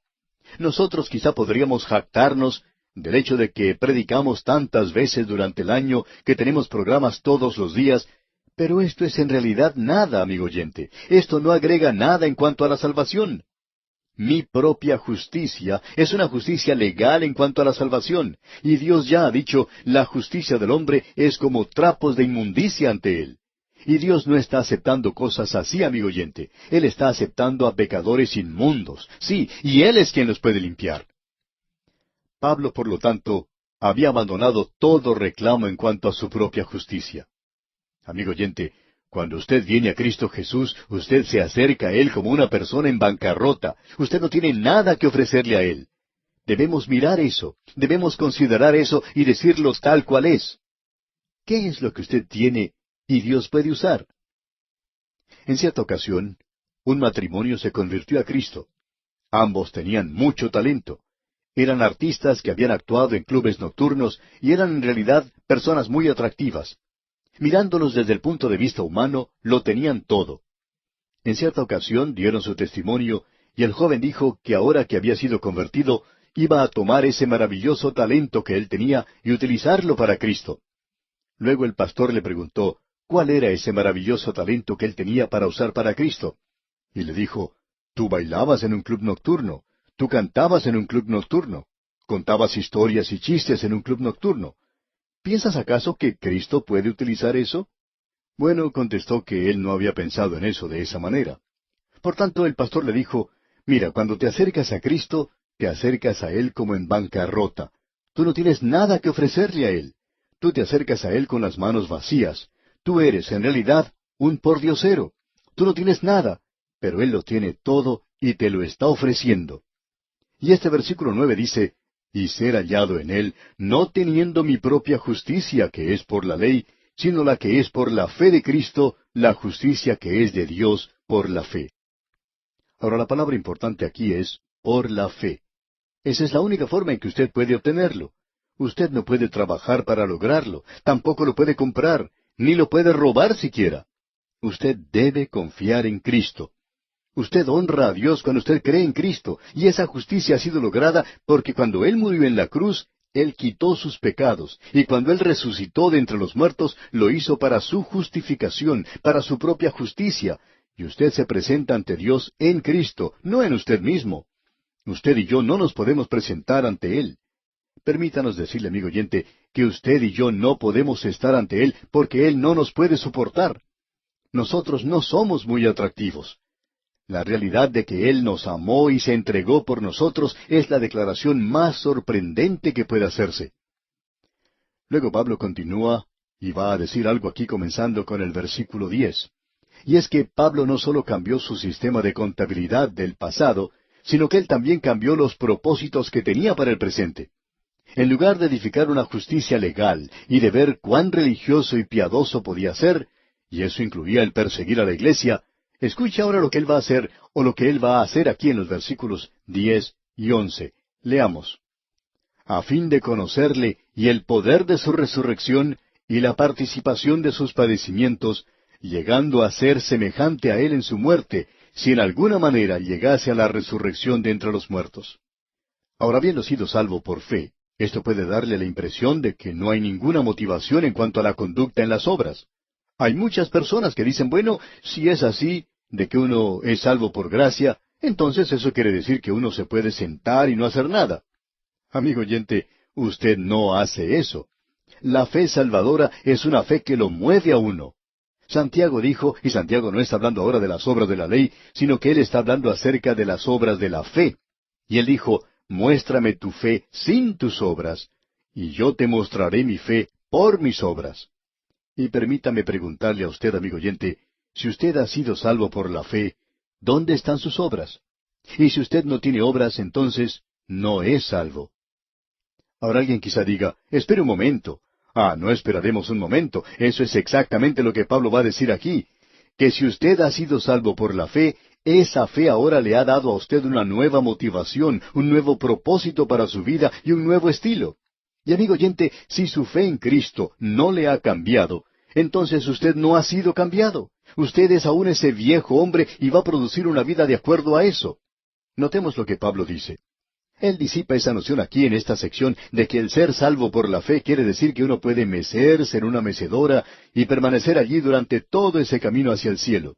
Nosotros quizá podríamos jactarnos del hecho de que predicamos tantas veces durante el año, que tenemos programas todos los días, pero esto es en realidad nada, amigo oyente. Esto no agrega nada en cuanto a la salvación. Mi propia justicia es una justicia legal en cuanto a la salvación, y Dios ya ha dicho, la justicia del hombre es como trapos de inmundicia ante Él. Y Dios no está aceptando cosas así, amigo oyente. Él está aceptando a pecadores inmundos. Sí, y Él es quien los puede limpiar. Pablo, por lo tanto, había abandonado todo reclamo en cuanto a su propia justicia. Amigo oyente, cuando usted viene a Cristo Jesús, usted se acerca a Él como una persona en bancarrota. Usted no tiene nada que ofrecerle a Él. Debemos mirar eso, debemos considerar eso y decirlo tal cual es. ¿Qué es lo que usted tiene y Dios puede usar? En cierta ocasión, un matrimonio se convirtió a Cristo. Ambos tenían mucho talento. Eran artistas que habían actuado en clubes nocturnos y eran en realidad personas muy atractivas. Mirándolos desde el punto de vista humano, lo tenían todo. En cierta ocasión dieron su testimonio y el joven dijo que ahora que había sido convertido, iba a tomar ese maravilloso talento que él tenía y utilizarlo para Cristo. Luego el pastor le preguntó cuál era ese maravilloso talento que él tenía para usar para Cristo. Y le dijo, tú bailabas en un club nocturno, tú cantabas en un club nocturno, contabas historias y chistes en un club nocturno. ¿Piensas acaso que Cristo puede utilizar eso? Bueno, contestó que él no había pensado en eso de esa manera. Por tanto, el pastor le dijo, mira, cuando te acercas a Cristo, te acercas a Él como en bancarrota. Tú no tienes nada que ofrecerle a Él. Tú te acercas a Él con las manos vacías. Tú eres, en realidad, un pordiosero. Tú no tienes nada, pero Él lo tiene todo y te lo está ofreciendo. Y este versículo 9 dice, y ser hallado en Él, no teniendo mi propia justicia que es por la ley, sino la que es por la fe de Cristo, la justicia que es de Dios por la fe. Ahora la palabra importante aquí es por la fe. Esa es la única forma en que usted puede obtenerlo. Usted no puede trabajar para lograrlo, tampoco lo puede comprar, ni lo puede robar siquiera. Usted debe confiar en Cristo. Usted honra a Dios cuando usted cree en Cristo, y esa justicia ha sido lograda porque cuando Él murió en la cruz, Él quitó sus pecados, y cuando Él resucitó de entre los muertos, lo hizo para su justificación, para su propia justicia, y usted se presenta ante Dios en Cristo, no en usted mismo. Usted y yo no nos podemos presentar ante Él. Permítanos decirle, amigo oyente, que usted y yo no podemos estar ante Él porque Él no nos puede soportar. Nosotros no somos muy atractivos. La realidad de que Él nos amó y se entregó por nosotros es la declaración más sorprendente que puede hacerse. Luego Pablo continúa y va a decir algo aquí comenzando con el versículo 10. Y es que Pablo no solo cambió su sistema de contabilidad del pasado, sino que él también cambió los propósitos que tenía para el presente. En lugar de edificar una justicia legal y de ver cuán religioso y piadoso podía ser, y eso incluía el perseguir a la iglesia, escuche ahora lo que él va a hacer, o lo que él va a hacer aquí en los versículos 10 y 11. Leamos. A fin de conocerle y el poder de su resurrección y la participación de sus padecimientos, llegando a ser semejante a él en su muerte, si en alguna manera llegase a la resurrección de entre los muertos. Ahora, habiendo sido salvo por fe, esto puede darle la impresión de que no hay ninguna motivación en cuanto a la conducta en las obras. Hay muchas personas que dicen, bueno, si es así, de que uno es salvo por gracia, entonces eso quiere decir que uno se puede sentar y no hacer nada. Amigo oyente, usted no hace eso. La fe salvadora es una fe que lo mueve a uno. Santiago dijo, y Santiago no está hablando ahora de las obras de la ley, sino que él está hablando acerca de las obras de la fe. Y él dijo, muéstrame tu fe sin tus obras, y yo te mostraré mi fe por mis obras. Y permítame preguntarle a usted, amigo oyente, si usted ha sido salvo por la fe, ¿dónde están sus obras? Y si usted no tiene obras, entonces no es salvo. Ahora alguien quizá diga, espere un momento. No esperaremos un momento. Eso es exactamente lo que Pablo va a decir aquí. Que si usted ha sido salvo por la fe, esa fe ahora le ha dado a usted una nueva motivación, un nuevo propósito para su vida y un nuevo estilo. Y amigo oyente, si su fe en Cristo no le ha cambiado, entonces usted no ha sido cambiado. Usted es aún ese viejo hombre y va a producir una vida de acuerdo a eso. Notemos lo que Pablo dice. Él disipa esa noción aquí en esta sección de que el ser salvo por la fe quiere decir que uno puede mecerse en una mecedora y permanecer allí durante todo ese camino hacia el cielo.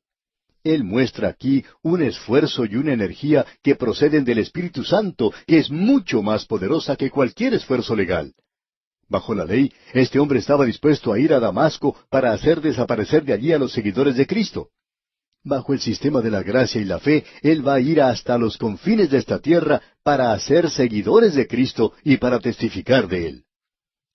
Él muestra aquí un esfuerzo y una energía que proceden del Espíritu Santo, que es mucho más poderosa que cualquier esfuerzo legal. Bajo la ley, este hombre estaba dispuesto a ir a Damasco para hacer desaparecer de allí a los seguidores de Cristo. Bajo el sistema de la gracia y la fe, él va a ir hasta los confines de esta tierra para hacer seguidores de Cristo y para testificar de Él.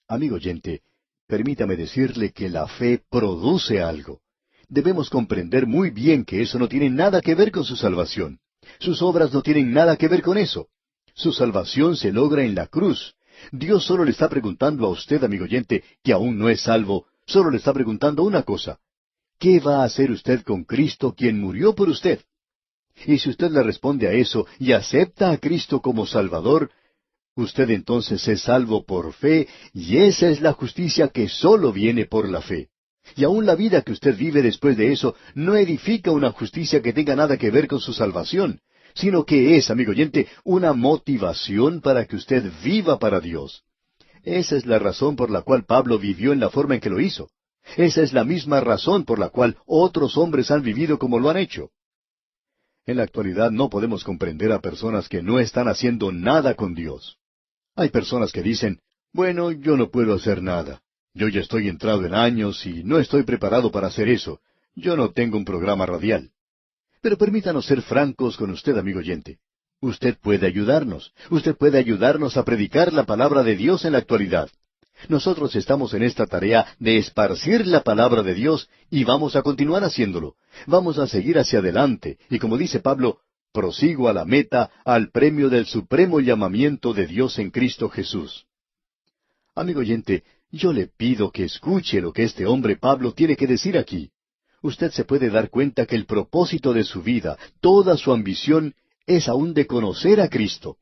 Amigo oyente, permítame decirle que la fe produce algo. Debemos comprender muy bien que eso no tiene nada que ver con su salvación. Sus obras no tienen nada que ver con eso. Su salvación se logra en la cruz. Dios solo le está preguntando a usted, amigo oyente, que aún no es salvo, solo le está preguntando una cosa. ¿Qué va a hacer usted con Cristo, quien murió por usted? Y si usted le responde a eso y acepta a Cristo como Salvador, usted entonces es salvo por fe, y esa es la justicia que sólo viene por la fe. Y aún la vida que usted vive después de eso no edifica una justicia que tenga nada que ver con su salvación, sino que es, amigo oyente, una motivación para que usted viva para Dios. Esa es la razón por la cual Pablo vivió en la forma en que lo hizo. Esa es la misma razón por la cual otros hombres han vivido como lo han hecho. En la actualidad no podemos comprender a personas que no están haciendo nada con Dios. Hay personas que dicen, bueno, yo no puedo hacer nada. Yo ya estoy entrado en años y no estoy preparado para hacer eso. Yo no tengo un programa radial. Pero permítanos ser francos con usted, amigo oyente. Usted puede ayudarnos. Usted puede ayudarnos a predicar la palabra de Dios en la actualidad. Nosotros estamos en esta tarea de esparcir la palabra de Dios y vamos a continuar haciéndolo. Vamos a seguir hacia adelante y como dice Pablo, prosigo a la meta, al premio del supremo llamamiento de Dios en Cristo Jesús. Amigo oyente, yo le pido que escuche lo que este hombre Pablo tiene que decir aquí. Usted se puede dar cuenta que el propósito de su vida, toda su ambición, es aún de conocer a Cristo.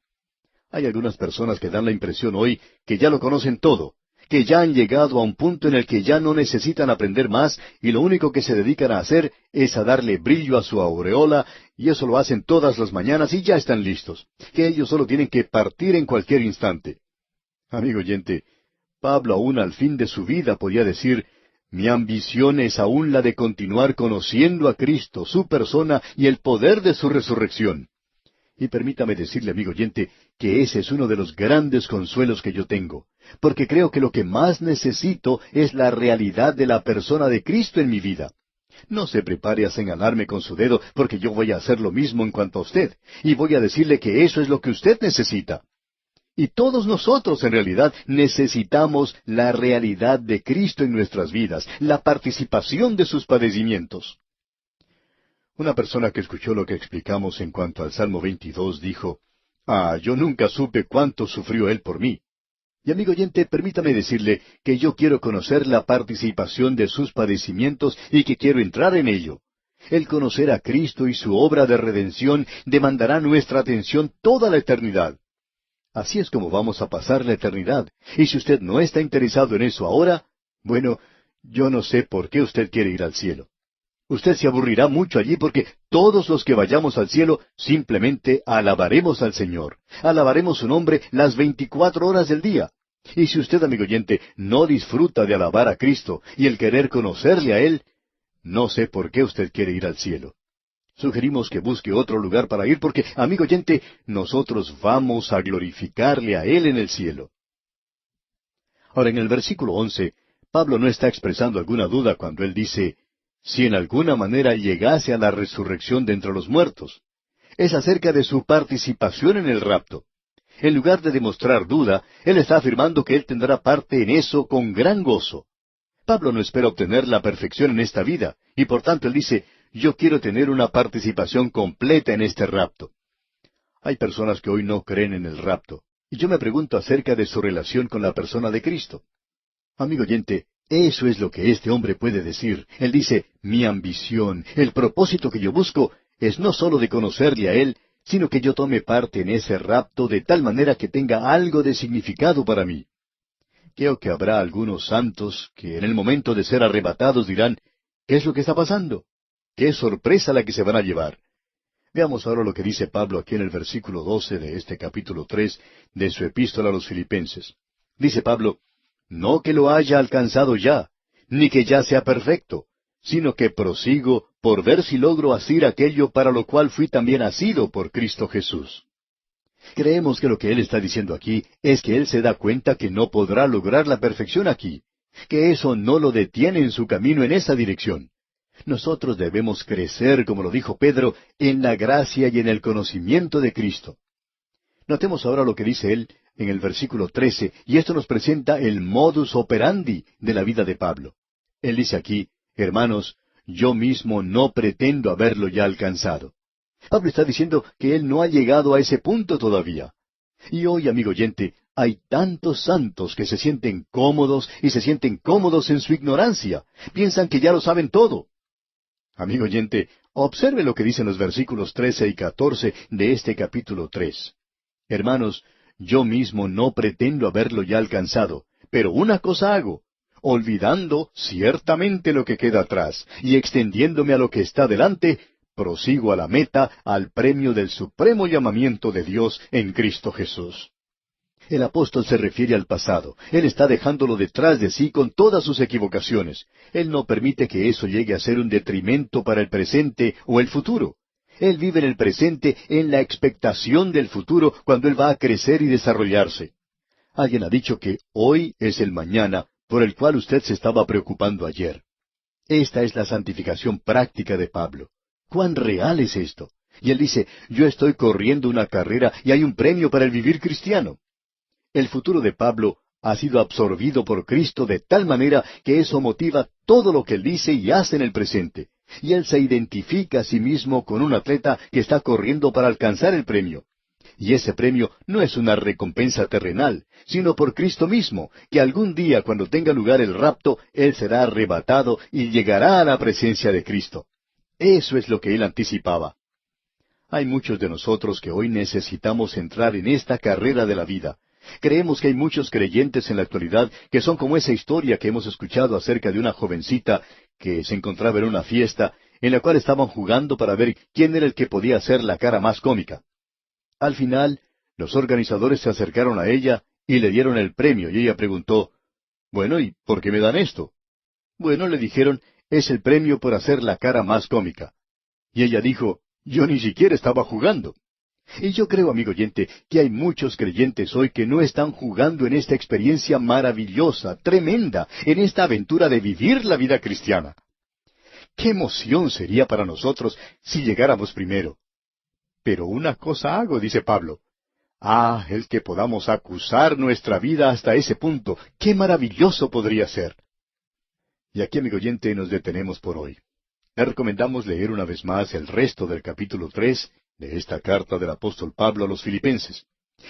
Hay algunas personas que dan la impresión hoy que ya lo conocen todo, que ya han llegado a un punto en el que ya no necesitan aprender más y lo único que se dedican a hacer es a darle brillo a su aureola y eso lo hacen todas las mañanas y ya están listos, que ellos solo tienen que partir en cualquier instante. Amigo oyente, Pablo aún al fin de su vida podía decir, mi ambición es aún la de continuar conociendo a Cristo, su persona y el poder de su resurrección. Y permítame decirle, amigo oyente, que ese es uno de los grandes consuelos que yo tengo, porque creo que lo que más necesito es la realidad de la persona de Cristo en mi vida. No se prepare a señalarme con su dedo, porque yo voy a hacer lo mismo en cuanto a usted, y voy a decirle que eso es lo que usted necesita. Y todos nosotros en realidad necesitamos la realidad de Cristo en nuestras vidas, la participación de sus padecimientos. Una persona que escuchó lo que explicamos en cuanto al Salmo 22 dijo, yo nunca supe cuánto sufrió él por mí. Y amigo oyente, permítame decirle que yo quiero conocer la participación de sus padecimientos y que quiero entrar en ello. El conocer a Cristo y su obra de redención demandará nuestra atención toda la eternidad. Así es como vamos a pasar la eternidad. Y si usted no está interesado en eso ahora, bueno, yo no sé por qué usted quiere ir al cielo. Usted se aburrirá mucho allí porque todos los que vayamos al cielo simplemente alabaremos al Señor. Alabaremos su nombre las 24 horas del día. Y si usted, amigo oyente, no disfruta de alabar a Cristo y el querer conocerle a Él, no sé por qué usted quiere ir al cielo. Sugerimos que busque otro lugar para ir porque, amigo oyente, nosotros vamos a glorificarle a Él en el cielo. Ahora, en el versículo 11, Pablo no está expresando alguna duda cuando él dice, si en alguna manera llegase a la resurrección de entre los muertos. Es acerca de su participación en el rapto. En lugar de demostrar duda, él está afirmando que él tendrá parte en eso con gran gozo. Pablo no espera obtener la perfección en esta vida, y por tanto él dice, yo quiero tener una participación completa en este rapto. Hay personas que hoy no creen en el rapto, y yo me pregunto acerca de su relación con la persona de Cristo. Amigo oyente, eso es lo que este hombre puede decir. Él dice, mi ambición, el propósito que yo busco, es no sólo de conocerle a Él, sino que yo tome parte en ese rapto de tal manera que tenga algo de significado para mí. Creo que habrá algunos santos que en el momento de ser arrebatados dirán, ¿qué es lo que está pasando? ¡Qué sorpresa la que se van a llevar! Veamos ahora lo que dice Pablo aquí en el versículo 12 de este capítulo 3 de su epístola a los Filipenses. Dice Pablo, no que lo haya alcanzado ya, ni que ya sea perfecto, sino que prosigo por ver si logro asir aquello para lo cual fui también asido por Cristo Jesús. Creemos que lo que él está diciendo aquí es que él se da cuenta que no podrá lograr la perfección aquí, que eso no lo detiene en su camino en esa dirección. Nosotros debemos crecer, como lo dijo Pedro, en la gracia y en el conocimiento de Cristo. Notemos ahora lo que dice él en el versículo 13, y esto nos presenta el modus operandi de la vida de Pablo. Él dice aquí, hermanos, yo mismo no pretendo haberlo ya alcanzado. Pablo está diciendo que él no ha llegado a ese punto todavía. Y hoy, amigo oyente, hay tantos santos que se sienten cómodos y se sienten cómodos en su ignorancia. Piensan que ya lo saben todo. Amigo oyente, observe lo que dicen los versículos 13 y 14 de este capítulo 3. Hermanos, yo mismo no pretendo haberlo ya alcanzado, pero una cosa hago, olvidando ciertamente lo que queda atrás y extendiéndome a lo que está delante, prosigo a la meta, al premio del supremo llamamiento de Dios en Cristo Jesús. El apóstol se refiere al pasado. Él está dejándolo detrás de sí con todas sus equivocaciones. Él no permite que eso llegue a ser un detrimento para el presente o el futuro. Él vive en el presente en la expectación del futuro cuando él va a crecer y desarrollarse. Alguien ha dicho que hoy es el mañana por el cual usted se estaba preocupando ayer. Esta es la santificación práctica de Pablo. ¿Cuán real es esto? Y él dice, yo estoy corriendo una carrera y hay un premio para el vivir cristiano. El futuro de Pablo ha sido absorbido por Cristo de tal manera que eso motiva todo lo que él dice y hace en el presente. Y él se identifica a sí mismo con un atleta que está corriendo para alcanzar el premio. Y ese premio no es una recompensa terrenal, sino por Cristo mismo, que algún día cuando tenga lugar el rapto, él será arrebatado y llegará a la presencia de Cristo. Eso es lo que él anticipaba. Hay muchos de nosotros que hoy necesitamos entrar en esta carrera de la vida. Creemos que hay muchos creyentes en la actualidad que son como esa historia que hemos escuchado acerca de una jovencita que se encontraba en una fiesta en la cual estaban jugando para ver quién era el que podía hacer la cara más cómica. Al final, los organizadores se acercaron a ella y le dieron el premio y ella preguntó, «Bueno, ¿y por qué me dan esto?» «Bueno», le dijeron, «es el premio por hacer la cara más cómica». Y ella dijo, «Yo ni siquiera estaba jugando». Y yo creo, amigo oyente, que hay muchos creyentes hoy que no están jugando en esta experiencia maravillosa, tremenda, en esta aventura de vivir la vida cristiana. ¡Qué emoción sería para nosotros si llegáramos primero! Pero una cosa hago, dice Pablo. Ah, el que podamos acusar nuestra vida hasta ese punto, ¡qué maravilloso podría ser! Y aquí, amigo oyente, nos detenemos por hoy. Le recomendamos leer una vez más el resto del capítulo 3 de esta carta del apóstol Pablo a los Filipenses.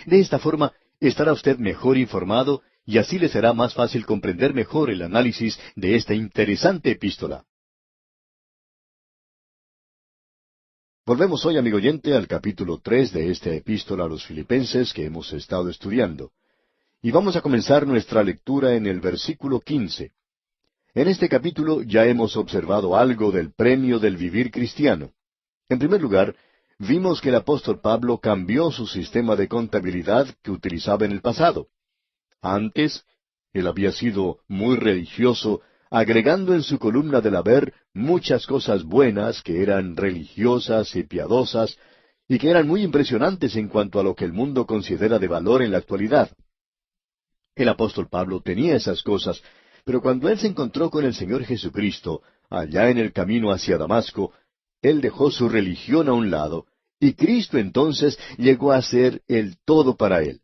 De esta forma estará usted mejor informado y así le será más fácil comprender mejor el análisis de esta interesante epístola. Volvemos hoy, amigo oyente, al capítulo 3 de esta epístola a los Filipenses que hemos estado estudiando. Y vamos a comenzar nuestra lectura en el versículo 15. En este capítulo ya hemos observado algo del premio del vivir cristiano. En primer lugar, vimos que el apóstol Pablo cambió su sistema de contabilidad que utilizaba en el pasado. Antes, él había sido muy religioso, agregando en su columna del haber muchas cosas buenas que eran religiosas y piadosas, y que eran muy impresionantes en cuanto a lo que el mundo considera de valor en la actualidad. El apóstol Pablo tenía esas cosas, pero cuando él se encontró con el Señor Jesucristo, allá en el camino hacia Damasco, él dejó su religión a un lado, y Cristo entonces llegó a ser el todo para él.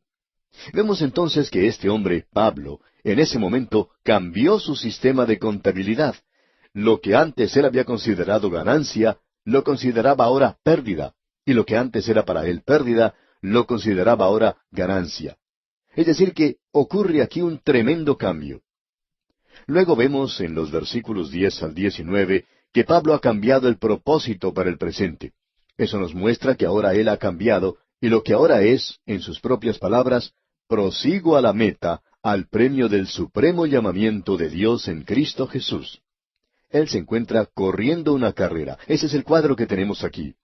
Vemos entonces que este hombre, Pablo, en ese momento cambió su sistema de contabilidad. Lo que antes él había considerado ganancia, lo consideraba ahora pérdida, y lo que antes era para él pérdida, lo consideraba ahora ganancia. Es decir, que ocurre aquí un tremendo cambio. Luego vemos en los versículos 10 al 19 que Pablo ha cambiado el propósito para el presente. Eso nos muestra que ahora él ha cambiado, y lo que ahora es, en sus propias palabras, prosigo a la meta, al premio del supremo llamamiento de Dios en Cristo Jesús. Él se encuentra corriendo una carrera. Ese es el cuadro que tenemos aquí.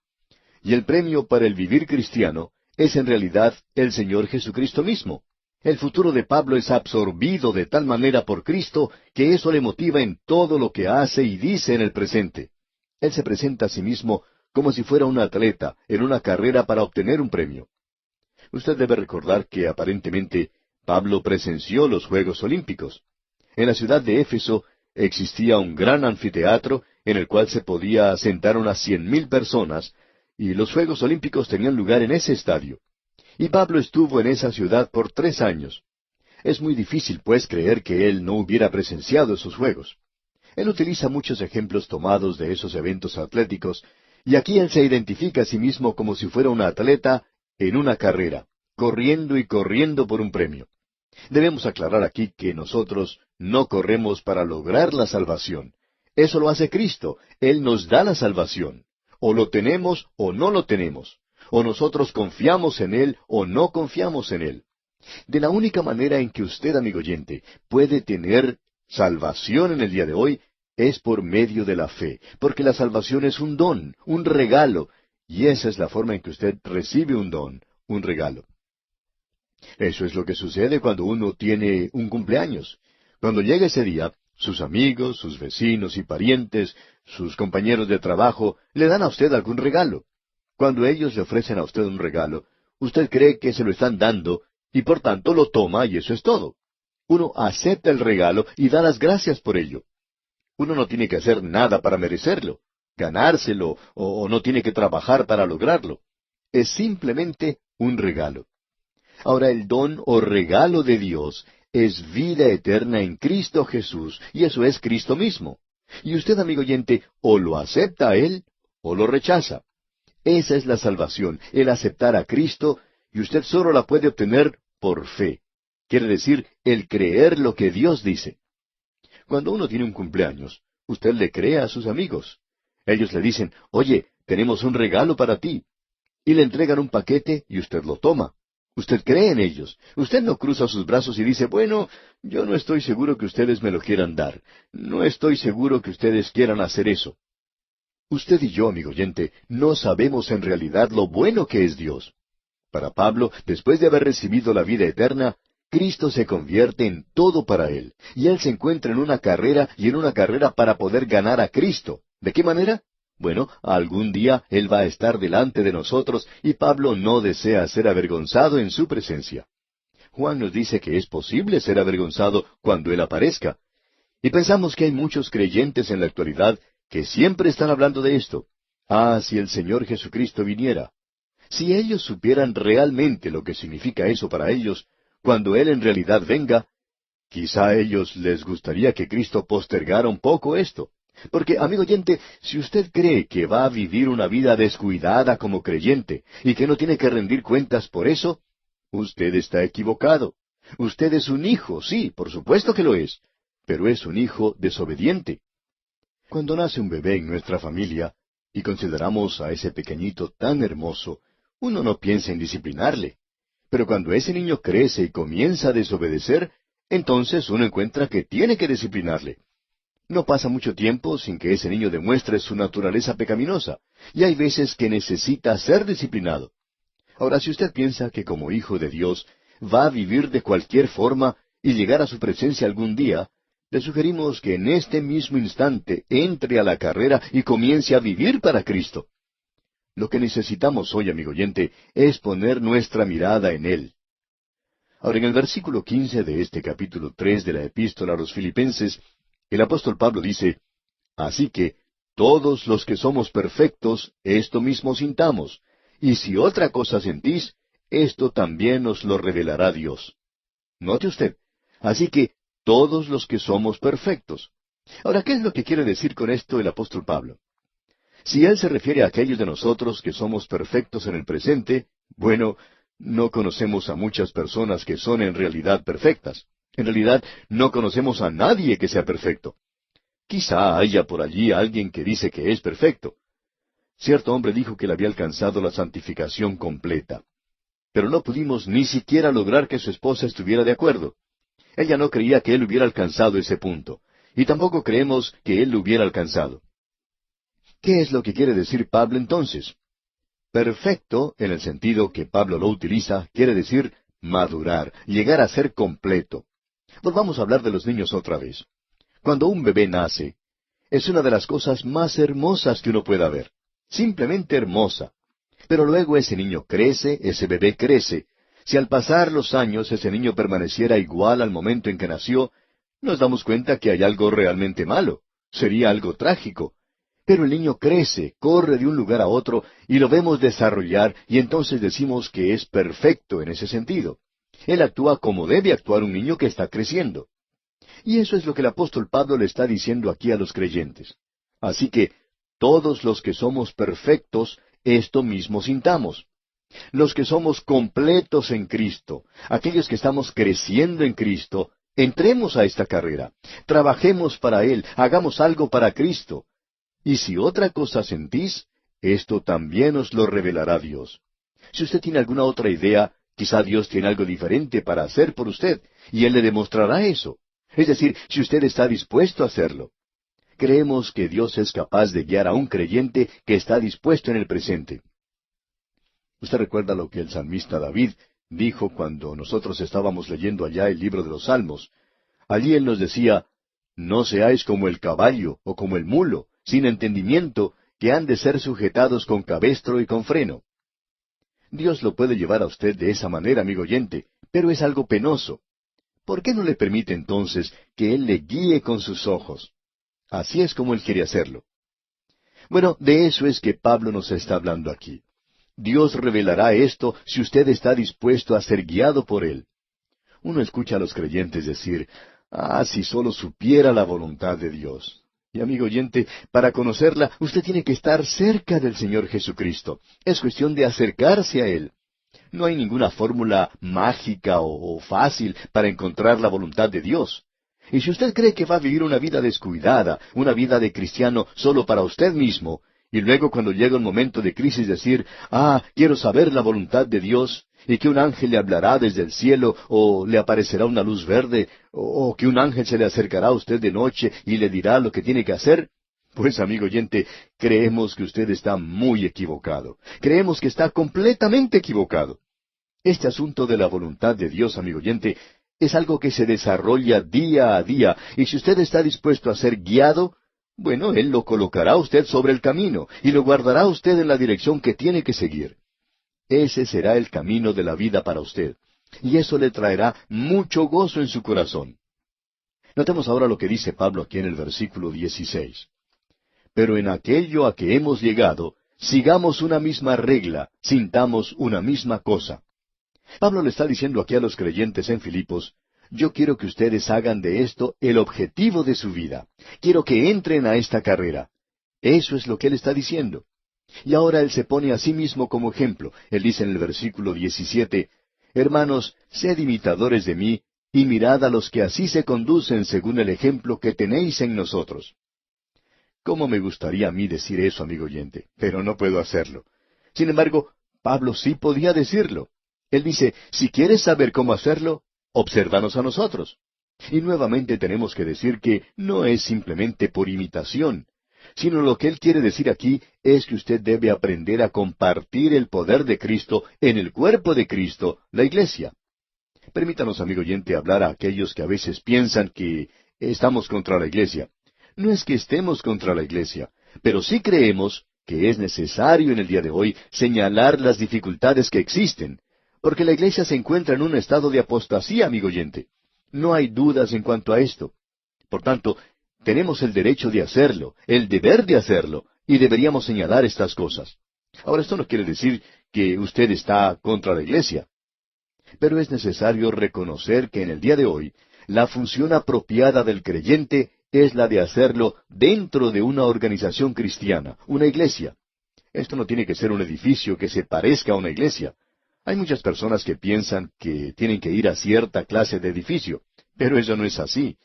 Y el premio para el vivir cristiano es en realidad el Señor Jesucristo mismo. El futuro de Pablo es absorbido de tal manera por Cristo que eso le motiva en todo lo que hace y dice en el presente. Él se presenta a sí mismo como si fuera un atleta en una carrera para obtener un premio. Usted debe recordar que aparentemente Pablo presenció los Juegos Olímpicos. En la ciudad de Éfeso existía un gran anfiteatro en el cual se podía sentar unas 100,000 personas, y los Juegos Olímpicos tenían lugar en ese estadio. Y Pablo estuvo en esa ciudad por 3 años. Es muy difícil, pues, creer que él no hubiera presenciado esos juegos. Él utiliza muchos ejemplos tomados de esos eventos atléticos, y aquí él se identifica a sí mismo como si fuera un atleta en una carrera, corriendo y corriendo por un premio. Debemos aclarar aquí que nosotros no corremos para lograr la salvación. Eso lo hace Cristo. Él nos da la salvación. O lo tenemos o no lo tenemos. O nosotros confiamos en Él o no confiamos en Él. De la única manera en que usted, amigo oyente, puede tener salvación en el día de hoy es por medio de la fe, porque la salvación es un don, un regalo, y esa es la forma en que usted recibe un don, un regalo. Eso es lo que sucede cuando uno tiene un cumpleaños. Cuando llega ese día, sus amigos, sus vecinos y parientes, sus compañeros de trabajo, le dan a usted algún regalo. Cuando ellos le ofrecen a usted un regalo, usted cree que se lo están dando, y por tanto lo toma y eso es todo. Uno acepta el regalo y da las gracias por ello. Uno no tiene que hacer nada para merecerlo, ganárselo, o no tiene que trabajar para lograrlo. Es simplemente un regalo. Ahora, el don o regalo de Dios es vida eterna en Cristo Jesús, y eso es Cristo mismo. Y usted, amigo oyente, o lo acepta a Él, o lo rechaza. Esa es la salvación, el aceptar a Cristo, y usted solo la puede obtener por fe. Quiere decir, el creer lo que Dios dice. Cuando uno tiene un cumpleaños, usted le cree a sus amigos. Ellos le dicen, oye, tenemos un regalo para ti. Y le entregan un paquete y usted lo toma. Usted cree en ellos. Usted no cruza sus brazos y dice, bueno, yo no estoy seguro que ustedes me lo quieran dar. No estoy seguro que ustedes quieran hacer eso. Usted y yo, amigo oyente, no sabemos en realidad lo bueno que es Dios. Para Pablo, después de haber recibido la vida eterna, Cristo se convierte en todo para él, y él se encuentra en una carrera y en una carrera para poder ganar a Cristo. ¿De qué manera? Bueno, algún día Él va a estar delante de nosotros y Pablo no desea ser avergonzado en su presencia. Juan nos dice que es posible ser avergonzado cuando Él aparezca. Y pensamos que hay muchos creyentes en la actualidad que siempre están hablando de esto. Ah, si el Señor Jesucristo viniera. Si ellos supieran realmente lo que significa eso para ellos, cuando Él en realidad venga, quizá a ellos les gustaría que Cristo postergara un poco esto. Porque, amigo oyente, si usted cree que va a vivir una vida descuidada como creyente y que no tiene que rendir cuentas por eso, usted está equivocado. Usted es un hijo, sí, por supuesto que lo es, pero es un hijo desobediente. Cuando nace un bebé en nuestra familia y consideramos a ese pequeñito tan hermoso, uno no piensa en disciplinarle. Pero cuando ese niño crece y comienza a desobedecer, entonces uno encuentra que tiene que disciplinarle. No pasa mucho tiempo sin que ese niño demuestre su naturaleza pecaminosa, y hay veces que necesita ser disciplinado. Ahora, si usted piensa que como hijo de Dios va a vivir de cualquier forma y llegar a su presencia algún día, le sugerimos que en este mismo instante entre a la carrera y comience a vivir para Cristo. Lo que necesitamos hoy, amigo oyente, es poner nuestra mirada en Él. Ahora, en el versículo 15 de este capítulo 3 de la Epístola a los Filipenses, el apóstol Pablo dice, Así que, todos los que somos perfectos, esto mismo sintamos, y si otra cosa sentís, esto también os lo revelará Dios. Note usted, así que, todos los que somos perfectos. Ahora, ¿qué es lo que quiere decir con esto el apóstol Pablo? Si él se refiere a aquellos de nosotros que somos perfectos en el presente, bueno, no conocemos a muchas personas que son en realidad perfectas. En realidad, no conocemos a nadie que sea perfecto. Quizá haya por allí alguien que dice que es perfecto. Cierto hombre dijo que él había alcanzado la santificación completa. Pero no pudimos ni siquiera lograr que su esposa estuviera de acuerdo. Ella no creía que él hubiera alcanzado ese punto, y tampoco creemos que él lo hubiera alcanzado. ¿Qué es lo que quiere decir Pablo entonces? Perfecto, en el sentido que Pablo lo utiliza, quiere decir madurar, llegar a ser completo. Volvamos a hablar de los niños otra vez. Cuando un bebé nace, es una de las cosas más hermosas que uno pueda ver. Simplemente hermosa. Pero luego ese niño crece, ese bebé crece. Si al pasar los años ese niño permaneciera igual al momento en que nació, nos damos cuenta que hay algo realmente malo. Sería algo trágico. Pero el niño crece, corre de un lugar a otro, y lo vemos desarrollar, y entonces decimos que es perfecto en ese sentido. Él actúa como debe actuar un niño que está creciendo. Y eso es lo que el apóstol Pablo le está diciendo aquí a los creyentes. Así que, todos los que somos perfectos, esto mismo sintamos. Los que somos completos en Cristo, aquellos que estamos creciendo en Cristo, entremos a esta carrera, trabajemos para Él, hagamos algo para Cristo. Y si otra cosa sentís, esto también os lo revelará Dios. Si usted tiene alguna otra idea, quizá Dios tiene algo diferente para hacer por usted, y Él le demostrará eso. Es decir, si usted está dispuesto a hacerlo. Creemos que Dios es capaz de guiar a un creyente que está dispuesto en el presente. Usted recuerda lo que el salmista David dijo cuando nosotros estábamos leyendo allá el libro de los Salmos. Allí él nos decía, no seáis como el caballo o como el mulo, sin entendimiento, que han de ser sujetados con cabestro y con freno. Dios lo puede llevar a usted de esa manera, amigo oyente, pero es algo penoso. ¿Por qué no le permite entonces que Él le guíe con sus ojos? Así es como Él quiere hacerlo. Bueno, de eso es que Pablo nos está hablando aquí. Dios revelará esto si usted está dispuesto a ser guiado por Él. Uno escucha a los creyentes decir, si solo supiera la voluntad de Dios. Y amigo oyente, para conocerla, usted tiene que estar cerca del Señor Jesucristo. Es cuestión de acercarse a Él. No hay ninguna fórmula mágica o fácil para encontrar la voluntad de Dios. Y si usted cree que va a vivir una vida descuidada, una vida de cristiano solo para usted mismo, y luego cuando llega un momento de crisis decir, quiero saber la voluntad de Dios, y que un ángel le hablará desde el cielo, o le aparecerá una luz verde, o que un ángel se le acercará a usted de noche y le dirá lo que tiene que hacer, pues amigo oyente, creemos que usted está muy equivocado. Creemos que está completamente equivocado. Este asunto de la voluntad de Dios, amigo oyente, es algo que se desarrolla día a día, y si usted está dispuesto a ser guiado, bueno, Él lo colocará a usted sobre el camino, y lo guardará a usted en la dirección que tiene que seguir. Ese será el camino de la vida para usted, y eso le traerá mucho gozo en su corazón. Notemos ahora lo que dice Pablo aquí en el versículo 16. Pero en aquello a que hemos llegado, sigamos una misma regla, sintamos una misma cosa. Pablo le está diciendo aquí a los creyentes en Filipos, yo quiero que ustedes hagan de esto el objetivo de su vida. Quiero que entren a esta carrera. Eso es lo que él está diciendo. Y ahora él se pone a sí mismo como ejemplo. Él dice en el versículo 17, Hermanos, sed imitadores de mí, y mirad a los que así se conducen según el ejemplo que tenéis en nosotros. ¿Cómo me gustaría a mí decir eso, amigo oyente? Pero no puedo hacerlo. Sin embargo, Pablo sí podía decirlo. Él dice, si quieres saber cómo hacerlo, obsérvanos a nosotros. Y nuevamente tenemos que decir que no es simplemente por imitación, sino lo que él quiere decir aquí es que usted debe aprender a compartir el poder de Cristo en el cuerpo de Cristo, la iglesia. Permítanos, amigo oyente, hablar a aquellos que a veces piensan que estamos contra la iglesia. No es que estemos contra la iglesia, pero sí creemos que es necesario en el día de hoy señalar las dificultades que existen, porque la iglesia se encuentra en un estado de apostasía, amigo oyente. No hay dudas en cuanto a esto. Por tanto, tenemos el derecho de hacerlo, el deber de hacerlo, y deberíamos señalar estas cosas. Ahora, esto no quiere decir que usted está contra la iglesia, pero es necesario reconocer que en el día de hoy, la función apropiada del creyente es la de hacerlo dentro de una organización cristiana, una iglesia. Esto no tiene que ser un edificio que se parezca a una iglesia. Hay muchas personas que piensan que tienen que ir a cierta clase de edificio, pero eso no es así.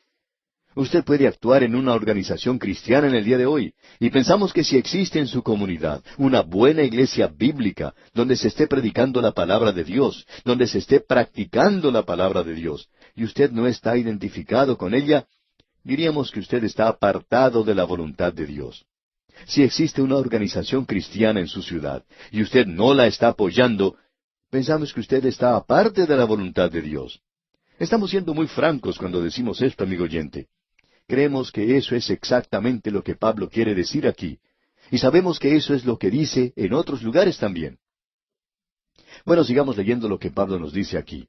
Usted puede actuar en una organización cristiana en el día de hoy, y pensamos que si existe en su comunidad una buena iglesia bíblica, donde se esté predicando la palabra de Dios, donde se esté practicando la palabra de Dios, y usted no está identificado con ella, diríamos que usted está apartado de la voluntad de Dios. Si existe una organización cristiana en su ciudad, y usted no la está apoyando, pensamos que usted está aparte de la voluntad de Dios. Estamos siendo muy francos cuando decimos esto, amigo oyente. Creemos que eso es exactamente lo que Pablo quiere decir aquí, y sabemos que eso es lo que dice en otros lugares también. Bueno, sigamos leyendo lo que Pablo nos dice aquí.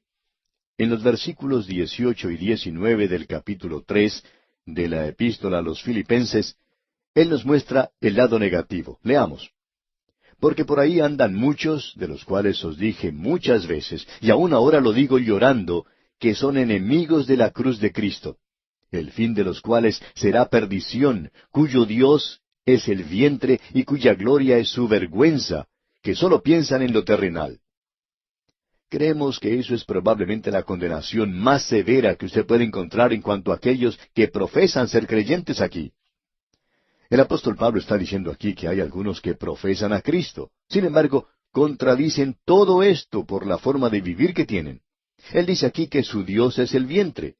En los versículos 18 y 19 del capítulo 3 de la epístola a los Filipenses, él nos muestra el lado negativo. Leamos. Porque por ahí andan muchos, de los cuales os dije muchas veces, y aún ahora lo digo llorando, que son enemigos de la cruz de Cristo, el fin de los cuales será perdición, cuyo Dios es el vientre y cuya gloria es su vergüenza, que sólo piensan en lo terrenal. Creemos que eso es probablemente la condenación más severa que usted puede encontrar en cuanto a aquellos que profesan ser creyentes aquí. El apóstol Pablo está diciendo aquí que hay algunos que profesan a Cristo. Sin embargo, contradicen todo esto por la forma de vivir que tienen. Él dice aquí que su Dios es el vientre.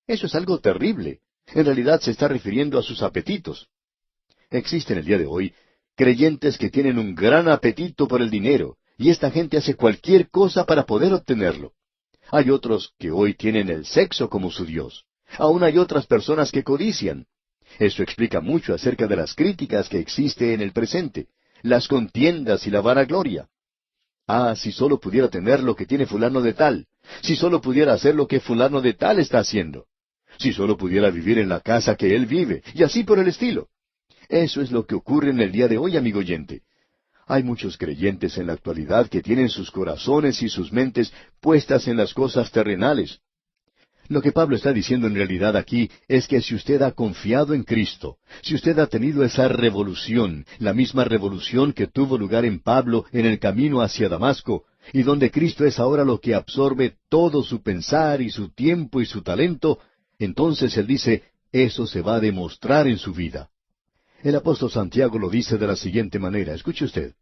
Eso es algo terrible. En realidad se está refiriendo a sus apetitos. Existen el día de hoy creyentes que tienen un gran apetito por el dinero, y esta gente hace cualquier cosa para poder obtenerlo. Hay otros que hoy tienen el sexo como su Dios. Aún hay otras personas que codician. Eso explica mucho acerca de las críticas que existe en el presente, las contiendas y la vanagloria. Ah, si solo pudiera tener lo que tiene fulano de tal, si solo pudiera hacer lo que fulano de tal está haciendo, si solo pudiera vivir en la casa que él vive, y así por el estilo. Eso es lo que ocurre en el día de hoy, amigo oyente. Hay muchos creyentes en la actualidad que tienen sus corazones y sus mentes puestas en las cosas terrenales. Lo que Pablo está diciendo en realidad aquí es que si usted ha confiado en Cristo, si usted ha tenido esa revolución, la misma revolución que tuvo lugar en Pablo en el camino hacia Damasco, y donde Cristo es ahora lo que absorbe todo su pensar y su tiempo y su talento, entonces él dice, eso se va a demostrar en su vida. El apóstol Santiago lo dice de la siguiente manera, escuche usted.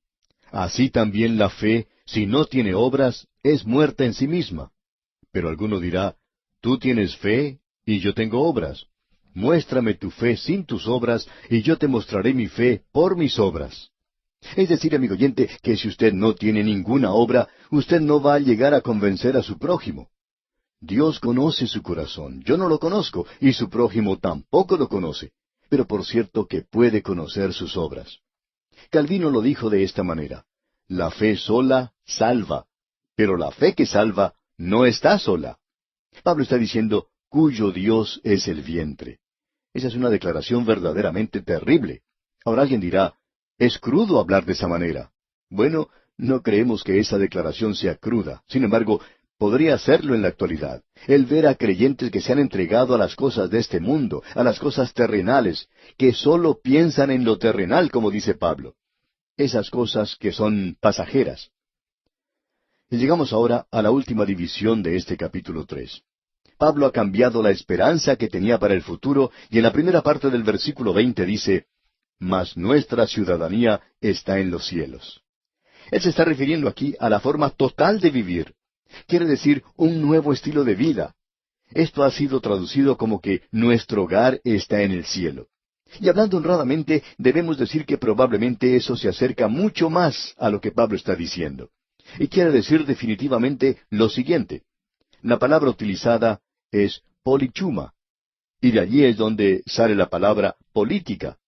Así también la fe, si no tiene obras, es muerta en sí misma. Pero alguno dirá, tú tienes fe y yo tengo obras. Muéstrame tu fe sin tus obras y yo te mostraré mi fe por mis obras. Es decir, amigo oyente, que si usted no tiene ninguna obra, usted no va a llegar a convencer a su prójimo. Dios conoce su corazón, yo no lo conozco, y su prójimo tampoco lo conoce, pero por cierto que puede conocer sus obras. Calvino lo dijo de esta manera, la fe sola salva, pero la fe que salva no está sola. Pablo está diciendo, cuyo Dios es el vientre. Esa es una declaración verdaderamente terrible. Ahora alguien dirá, es crudo hablar de esa manera. Bueno, no creemos que esa declaración sea cruda. Sin embargo, podría hacerlo en la actualidad. El ver a creyentes que se han entregado a las cosas de este mundo, a las cosas terrenales, que sólo piensan en lo terrenal, como dice Pablo. Esas cosas que son pasajeras. Y llegamos ahora a la última división de este capítulo 3. Pablo ha cambiado la esperanza que tenía para el futuro, y en la primera parte del versículo 20 dice, mas nuestra ciudadanía está en los cielos. Él se está refiriendo aquí a la forma total de vivir. Quiere decir un nuevo estilo de vida. Esto ha sido traducido como que nuestro hogar está en el cielo. Y hablando honradamente, debemos decir que probablemente eso se acerca mucho más a lo que Pablo está diciendo. Y quiere decir definitivamente lo siguiente. La palabra utilizada es polichuma. Y de allí es donde sale la palabra política.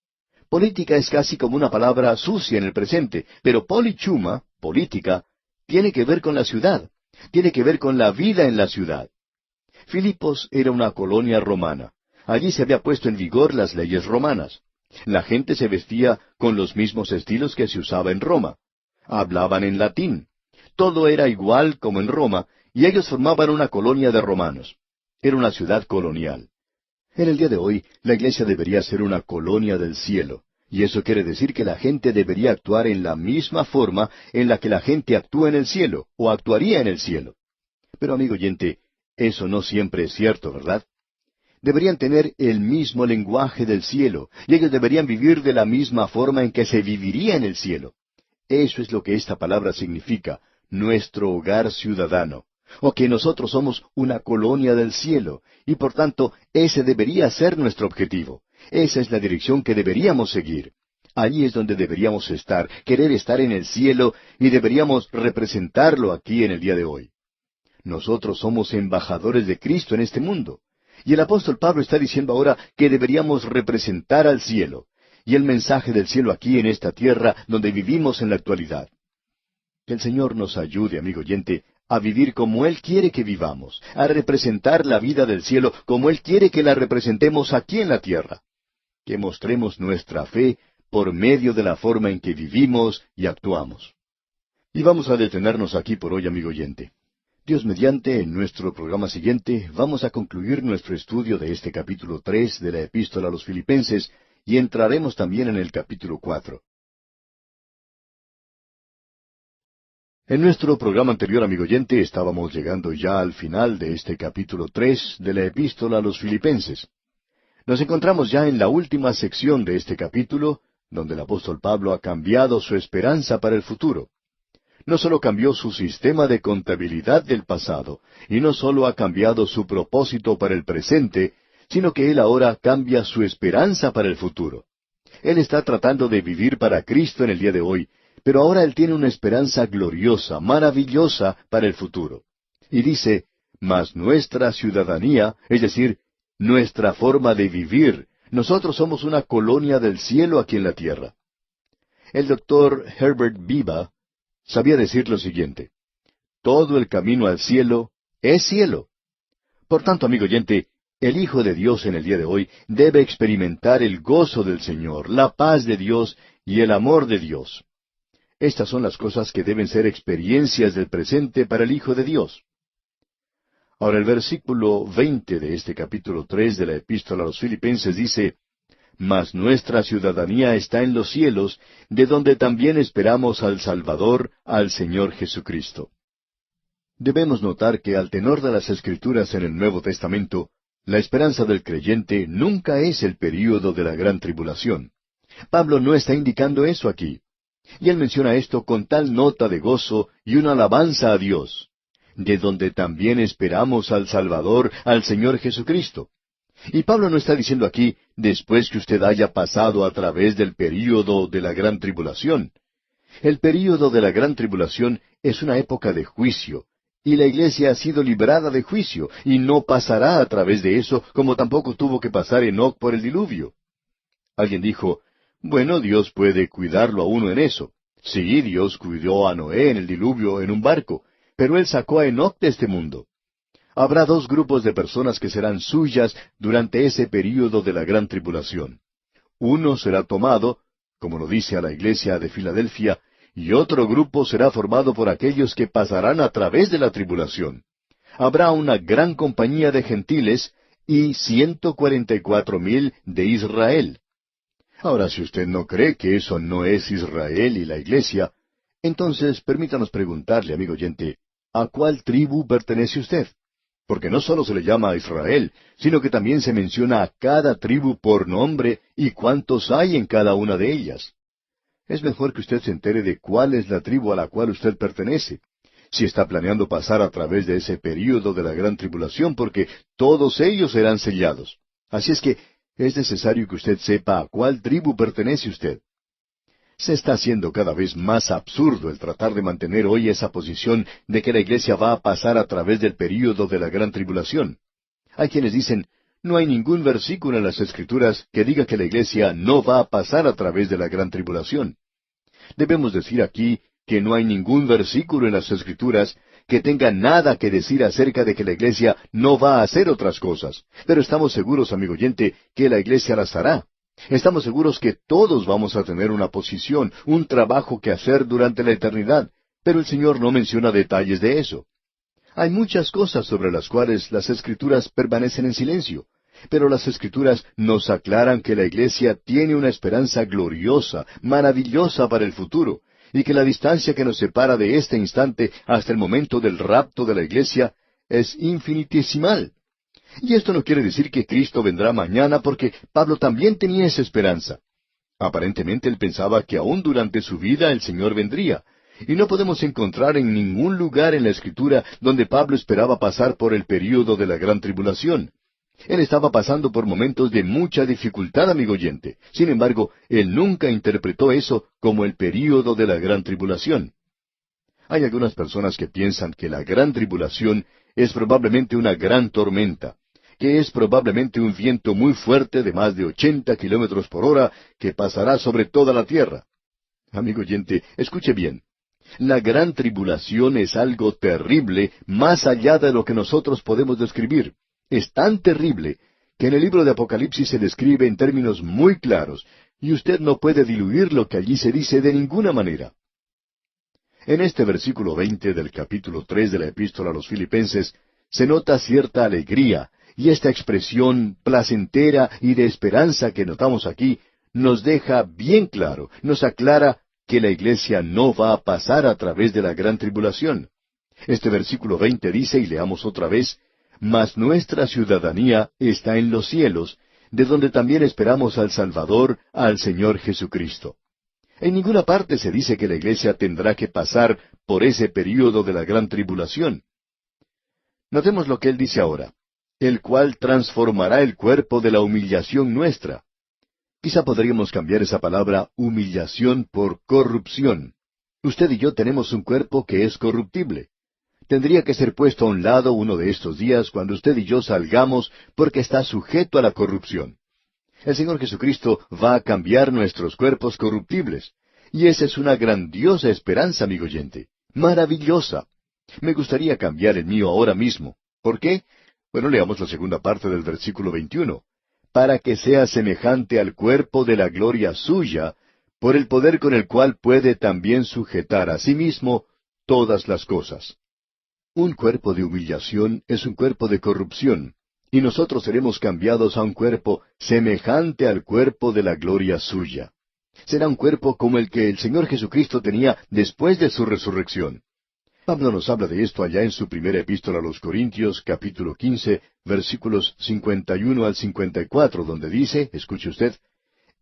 Política es casi como una palabra sucia en el presente, pero polichuma, política, tiene que ver con la ciudad, tiene que ver con la vida en la ciudad. Filipos era una colonia romana. Allí se había puesto en vigor las leyes romanas. La gente se vestía con los mismos estilos que se usaba en Roma. Hablaban en latín. Todo era igual como en Roma, y ellos formaban una colonia de romanos. Era una ciudad colonial. En el día de hoy, la iglesia debería ser una colonia del cielo, y eso quiere decir que la gente debería actuar en la misma forma en la que la gente actúa en el cielo, o actuaría en el cielo. Pero amigo oyente, eso no siempre es cierto, ¿verdad? Deberían tener el mismo lenguaje del cielo, y ellos deberían vivir de la misma forma en que se viviría en el cielo. Eso es lo que esta palabra significa, nuestro hogar ciudadano, o que nosotros somos una colonia del cielo, y por tanto ese debería ser nuestro objetivo. Esa es la dirección que deberíamos seguir. Allí es donde deberíamos estar, querer estar en el cielo, y deberíamos representarlo aquí en el día de hoy. Nosotros somos embajadores de Cristo en este mundo. Y el apóstol Pablo está diciendo ahora que deberíamos representar al cielo, y el mensaje del cielo aquí en esta tierra donde vivimos en la actualidad. Que el Señor nos ayude, amigo oyente, a vivir como Él quiere que vivamos, a representar la vida del cielo como Él quiere que la representemos aquí en la tierra. Que mostremos nuestra fe por medio de la forma en que vivimos y actuamos. Y vamos a detenernos aquí por hoy, amigo oyente. Dios mediante, en nuestro programa siguiente, vamos a concluir nuestro estudio de este capítulo 3 de la Epístola a los Filipenses, y entraremos también en el capítulo 4. En nuestro programa anterior, amigo oyente, estábamos llegando ya al final de este capítulo 3 de la Epístola a los Filipenses. Nos encontramos ya en la última sección de este capítulo, donde el apóstol Pablo ha cambiado su esperanza para el futuro. No solo cambió su sistema de contabilidad del pasado, y no solo ha cambiado su propósito para el presente, sino que él ahora cambia su esperanza para el futuro. Él está tratando de vivir para Cristo en el día de hoy, pero ahora él tiene una esperanza gloriosa, maravillosa para el futuro. Y dice, mas nuestra ciudadanía, es decir, nuestra forma de vivir, nosotros somos una colonia del cielo aquí en la tierra. El doctor Herbert Biba sabía decir lo siguiente: todo el camino al cielo es cielo. Por tanto, amigo oyente, el Hijo de Dios en el día de hoy debe experimentar el gozo del Señor, la paz de Dios y el amor de Dios. Estas son las cosas que deben ser experiencias del presente para el Hijo de Dios. Ahora el versículo 20 de este capítulo 3 de la Epístola a los Filipenses dice, mas nuestra ciudadanía está en los cielos, de donde también esperamos al Salvador, al Señor Jesucristo. Debemos notar que al tenor de las Escrituras en el Nuevo Testamento, la esperanza del creyente nunca es el período de la gran tribulación. Pablo no está indicando eso aquí. Y él menciona esto con tal nota de gozo y una alabanza a Dios, de donde también esperamos al Salvador, al Señor Jesucristo. Y Pablo no está diciendo aquí, después que usted haya pasado a través del período de la gran tribulación. El período de la gran tribulación es una época de juicio, y la iglesia ha sido librada de juicio, y no pasará a través de eso, como tampoco tuvo que pasar Enoc por el diluvio. Alguien dijo, bueno, Dios puede cuidarlo a uno en eso. Sí, Dios cuidó a Noé en el diluvio en un barco, pero Él sacó a Enoc de este mundo. Habrá dos grupos de personas que serán suyas durante ese período de la gran tribulación. Uno será tomado, como lo dice a la iglesia de Filadelfia, y otro grupo será formado por aquellos que pasarán a través de la tribulación. Habrá una gran compañía de gentiles y 144,000 de Israel. Ahora, si usted no cree que eso no es Israel y la iglesia, entonces permítanos preguntarle, amigo oyente, ¿a cuál tribu pertenece usted? Porque no solo se le llama a Israel, sino que también se menciona a cada tribu por nombre y cuántos hay en cada una de ellas. Es mejor que usted se entere de cuál es la tribu a la cual usted pertenece, si está planeando pasar a través de ese período de la gran tribulación, porque todos ellos serán sellados. Así es que es necesario que usted sepa a cuál tribu pertenece usted. Se está haciendo cada vez más absurdo el tratar de mantener hoy esa posición de que la iglesia va a pasar a través del período de la gran tribulación. Hay quienes dicen, No hay ningún versículo en las Escrituras que diga que la iglesia no va a pasar a través de la gran tribulación. Debemos decir aquí que no hay ningún versículo en las Escrituras que tenga nada que decir acerca de que la iglesia no va a hacer otras cosas. Pero estamos seguros, amigo oyente, que la iglesia las hará. Estamos seguros que todos vamos a tener una posición, un trabajo que hacer durante la eternidad, pero el Señor no menciona detalles de eso. Hay muchas cosas sobre las cuales las Escrituras permanecen en silencio, pero las Escrituras nos aclaran que la iglesia tiene una esperanza gloriosa, maravillosa para el futuro, y que la distancia que nos separa de este instante hasta el momento del rapto de la iglesia es infinitesimal. Y esto no quiere decir que Cristo vendrá mañana, porque Pablo también tenía esa esperanza. Aparentemente él pensaba que aún durante su vida el Señor vendría, y no podemos encontrar en ningún lugar en la Escritura donde Pablo esperaba pasar por el período de la gran tribulación. Él estaba pasando por momentos de mucha dificultad, amigo oyente. Sin embargo, él nunca interpretó eso como el período de la gran tribulación. Hay algunas personas que piensan que la gran tribulación es probablemente una gran tormenta, que es probablemente un viento muy fuerte de más de 80 kilómetros por hora que pasará sobre toda la tierra. Amigo oyente, escuche bien. La gran tribulación es algo terrible más allá de lo que nosotros podemos describir. Es tan terrible que en el libro de Apocalipsis se describe en términos muy claros, y usted no puede diluir lo que allí se dice de ninguna manera. En este versículo 20 del capítulo 3 de la Epístola a los Filipenses se nota cierta alegría, y esta expresión placentera y de esperanza que notamos aquí nos deja bien claro, nos aclara que la iglesia no va a pasar a través de la gran tribulación. Este versículo 20 dice, y leamos otra vez, mas nuestra ciudadanía está en los cielos, de donde también esperamos al Salvador, al Señor Jesucristo. En ninguna parte se dice que la iglesia tendrá que pasar por ese período de la gran tribulación. Notemos lo que él dice ahora, el cual transformará el cuerpo de la humillación nuestra. Quizá podríamos cambiar esa palabra humillación por corrupción. Usted y yo tenemos un cuerpo que es corruptible. Tendría que ser puesto a un lado uno de estos días cuando usted y yo salgamos porque está sujeto a la corrupción. El Señor Jesucristo va a cambiar nuestros cuerpos corruptibles. Y esa es una grandiosa esperanza, amigo oyente. Maravillosa. Me gustaría cambiar el mío ahora mismo. ¿Por qué? Bueno, leamos la segunda parte del versículo 21. Para que sea semejante al cuerpo de la gloria suya, por el poder con el cual puede también sujetar a sí mismo todas las cosas. Un cuerpo de humillación es un cuerpo de corrupción, y nosotros seremos cambiados a un cuerpo semejante al cuerpo de la gloria suya. Será un cuerpo como el que el Señor Jesucristo tenía después de su resurrección. Pablo nos habla de esto allá en su primera epístola a los Corintios, capítulo 15, versículos 51 al 54, donde dice, escuche usted,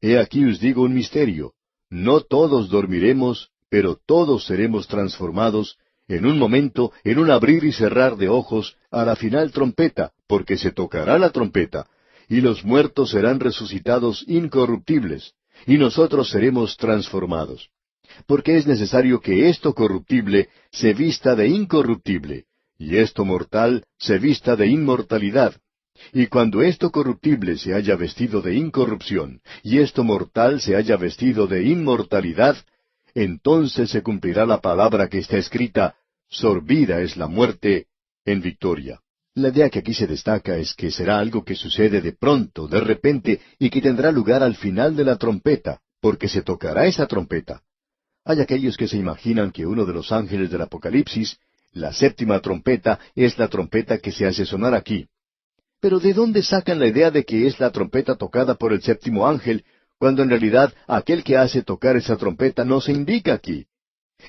He aquí os digo un misterio, no todos dormiremos, pero todos seremos transformados, en un momento, en un abrir y cerrar de ojos, a la final trompeta, porque se tocará la trompeta, y los muertos serán resucitados incorruptibles, y nosotros seremos transformados. Porque es necesario que esto corruptible se vista de incorruptible, y esto mortal se vista de inmortalidad. Y cuando esto corruptible se haya vestido de incorrupción, y esto mortal se haya vestido de inmortalidad, entonces se cumplirá la palabra que está escrita, sorbida es la muerte en victoria. La idea que aquí se destaca es que será algo que sucede de pronto, de repente, y que tendrá lugar al final de la trompeta, porque se tocará esa trompeta. Hay aquellos que se imaginan que uno de los ángeles del Apocalipsis, la séptima trompeta, es la trompeta que se hace sonar aquí. Pero ¿de dónde sacan la idea de que es la trompeta tocada por el séptimo ángel, cuando en realidad aquel que hace tocar esa trompeta no se indica aquí?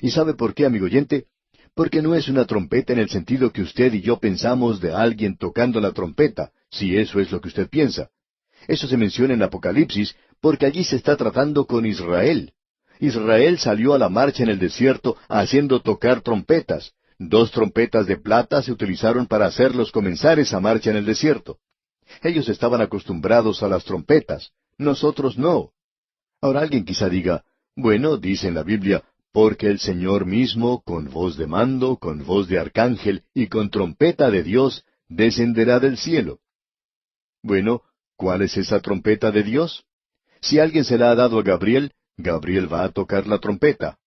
¿Y sabe por qué, amigo oyente? Porque no es una trompeta en el sentido que usted y yo pensamos de alguien tocando la trompeta, si eso es lo que usted piensa. Eso se menciona en Apocalipsis porque allí se está tratando con Israel. Israel salió a la marcha en el desierto haciendo tocar trompetas. 2 trompetas de plata se utilizaron para hacerlos comenzar esa marcha en el desierto. Ellos estaban acostumbrados a las trompetas, nosotros no. Ahora alguien quizá diga, bueno, dice en la Biblia, porque el Señor mismo, con voz de mando, con voz de arcángel y con trompeta de Dios, descenderá del cielo. Bueno, ¿cuál es esa trompeta de Dios? Si alguien se la ha dado a Gabriel, Gabriel va a tocar la trompeta.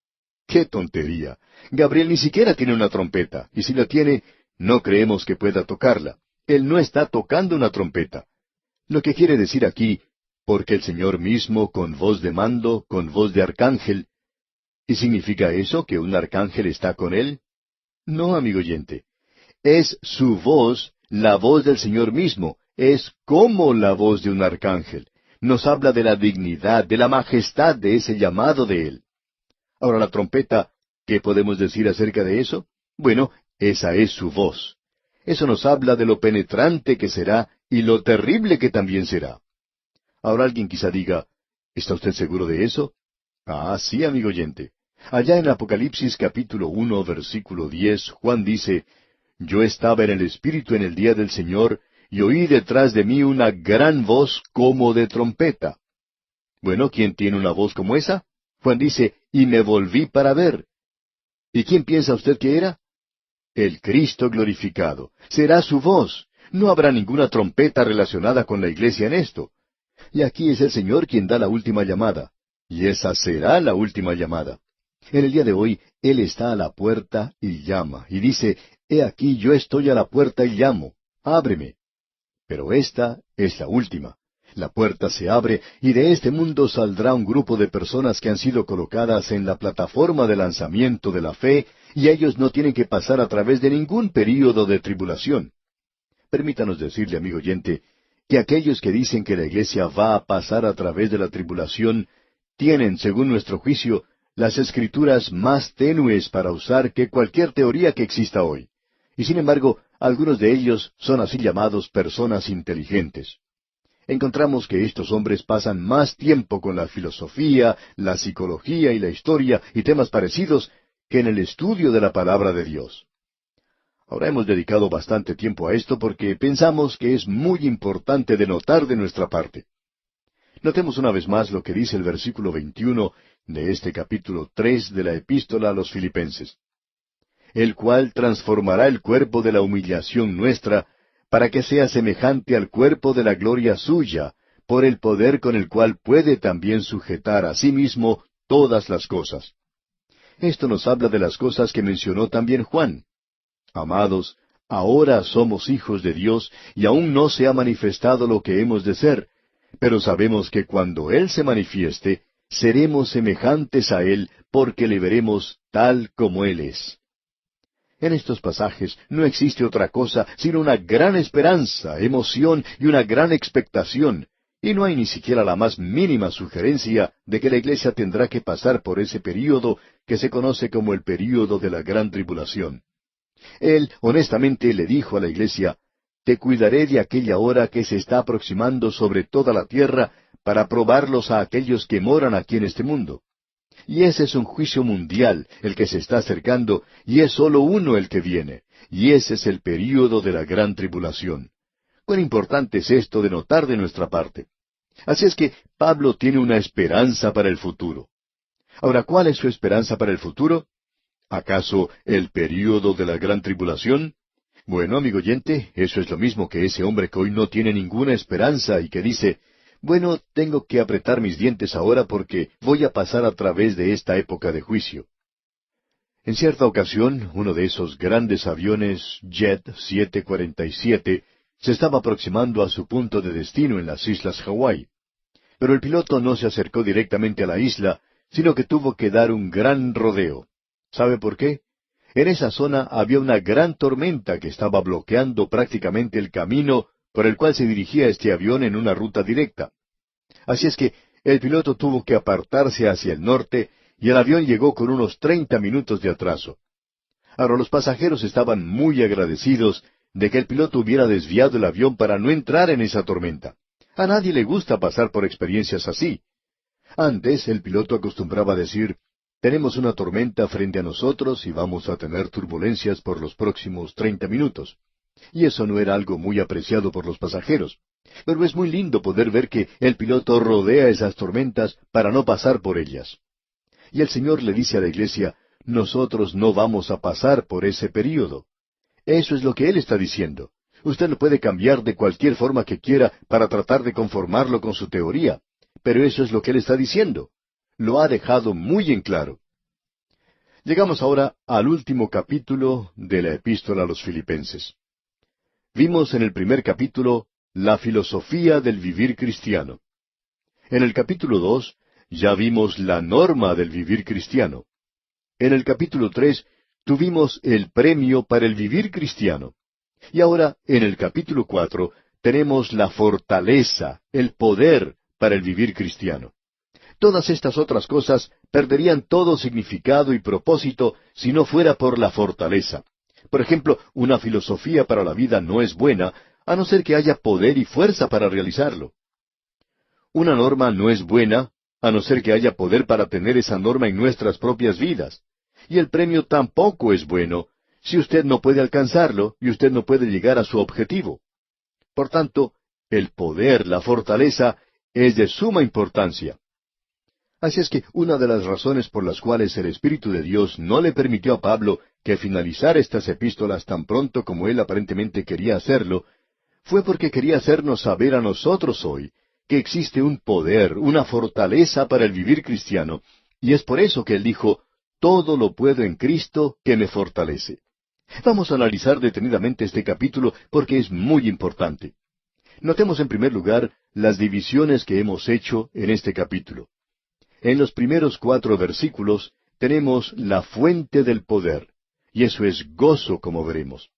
¡Qué tontería! Gabriel ni siquiera tiene una trompeta, y si la tiene, no creemos que pueda tocarla. Él no está tocando una trompeta. Lo que quiere decir aquí, porque el Señor mismo, con voz de mando, con voz de arcángel. ¿Y significa eso que un arcángel está con él? No, amigo oyente. Es su voz, la voz del Señor mismo. Es como la voz de un arcángel. Nos habla de la dignidad, de la majestad de ese llamado de él. Ahora la trompeta, ¿qué podemos decir acerca de eso? Bueno, esa es su voz. Eso nos habla de lo penetrante que será y lo terrible que también será. Ahora alguien quizá diga, ¿está usted seguro de eso? Ah, sí, amigo oyente. Allá en Apocalipsis capítulo 1, versículo 10, Juan dice, Yo estaba en el Espíritu en el día del Señor, y oí detrás de mí una gran voz como de trompeta. Bueno, ¿quién tiene una voz como esa? Juan dice, y me volví para ver. ¿Y quién piensa usted que era? El Cristo glorificado. Será su voz. No habrá ninguna trompeta relacionada con la iglesia en esto. Y aquí es el Señor quien da la última llamada. Y esa será la última llamada. En el día de hoy, Él está a la puerta y llama, y dice, He aquí yo estoy a la puerta y llamo, ábreme. Pero esta es la última. La puerta se abre y de este mundo saldrá un grupo de personas que han sido colocadas en la plataforma de lanzamiento de la fe, y ellos no tienen que pasar a través de ningún período de tribulación. Permítanos decirle, amigo oyente, que aquellos que dicen que la iglesia va a pasar a través de la tribulación, tienen, según nuestro juicio, las escrituras más tenues para usar que cualquier teoría que exista hoy. Y sin embargo, algunos de ellos son así llamados personas inteligentes. Encontramos que estos hombres pasan más tiempo con la filosofía, la psicología y la historia y temas parecidos que en el estudio de la palabra de Dios. Ahora hemos dedicado bastante tiempo a esto porque pensamos que es muy importante de notar de nuestra parte. Notemos una vez más lo que dice el versículo 21 de este capítulo 3 de la epístola a los Filipenses. El cual transformará el cuerpo de la humillación nuestra, para que sea semejante al cuerpo de la gloria suya, por el poder con el cual puede también sujetar a sí mismo todas las cosas. Esto nos habla de las cosas que mencionó también Juan. Amados, ahora somos hijos de Dios, y aún no se ha manifestado lo que hemos de ser, pero sabemos que cuando Él se manifieste, seremos semejantes a Él, porque le veremos tal como Él es. En estos pasajes no existe otra cosa sino una gran esperanza, emoción y una gran expectación, y no hay ni siquiera la más mínima sugerencia de que la iglesia tendrá que pasar por ese período que se conoce como el período de la gran tribulación. Él honestamente le dijo a la iglesia, Te cuidaré de aquella hora que se está aproximando sobre toda la tierra para probarlos a aquellos que moran aquí en este mundo. Y ese es un juicio mundial, el que se está acercando, y es sólo uno el que viene, y ese es el período de la gran tribulación. Cuán importante es esto de notar de nuestra parte. Así es que Pablo tiene una esperanza para el futuro. Ahora, ¿cuál es su esperanza para el futuro? ¿Acaso el período de la gran tribulación? Bueno, amigo oyente, eso es lo mismo que ese hombre que hoy no tiene ninguna esperanza y que dice, bueno, tengo que apretar mis dientes ahora porque voy a pasar a través de esta época de juicio. En cierta ocasión, uno de esos grandes aviones Jet 747 se estaba aproximando a su punto de destino en las islas Hawái. Pero el piloto no se acercó directamente a la isla, sino que tuvo que dar un gran rodeo. ¿Sabe por qué? En esa zona había una gran tormenta que estaba bloqueando prácticamente el camino por el cual se dirigía este avión en una ruta directa. Así es que el piloto tuvo que apartarse hacia el norte y el avión llegó con unos 30 minutos de atraso. Ahora los pasajeros estaban muy agradecidos de que el piloto hubiera desviado el avión para no entrar en esa tormenta. A nadie le gusta pasar por experiencias así. Antes el piloto acostumbraba a decir, tenemos una tormenta frente a nosotros y vamos a tener turbulencias por los próximos 30 minutos. Y eso no era algo muy apreciado por los pasajeros. Pero es muy lindo poder ver que el piloto rodea esas tormentas para no pasar por ellas. Y el Señor le dice a la iglesia, nosotros no vamos a pasar por ese período. Eso es lo que Él está diciendo. Usted lo puede cambiar de cualquier forma que quiera para tratar de conformarlo con su teoría, pero eso es lo que él está diciendo. Lo ha dejado muy en claro. Llegamos ahora al último capítulo de la Epístola a los Filipenses. Vimos en el primer capítulo la filosofía del vivir cristiano. En el capítulo 2 ya vimos la norma del vivir cristiano. En el capítulo 3 tuvimos el premio para el vivir cristiano. Y ahora, en el capítulo 4, tenemos la fortaleza, el poder para el vivir cristiano. Todas estas otras cosas perderían todo significado y propósito si no fuera por la fortaleza. Por ejemplo, una filosofía para la vida no es buena, a no ser que haya poder y fuerza para realizarlo. Una norma no es buena, a no ser que haya poder para tener esa norma en nuestras propias vidas. Y el premio tampoco es bueno, si usted no puede alcanzarlo y usted no puede llegar a su objetivo. Por tanto, el poder, la fortaleza, es de suma importancia. Así es que una de las razones por las cuales el Espíritu de Dios no le permitió a Pablo que finalizara estas epístolas tan pronto como él aparentemente quería hacerlo, fue porque quería hacernos saber a nosotros hoy que existe un poder, una fortaleza para el vivir cristiano, y es por eso que él dijo, todo lo puedo en Cristo que me fortalece. Vamos a analizar detenidamente este capítulo porque es muy importante. Notemos en primer lugar las divisiones que hemos hecho en este capítulo. En los primeros 4 versículos tenemos la fuente del poder, y eso es gozo, como veremos.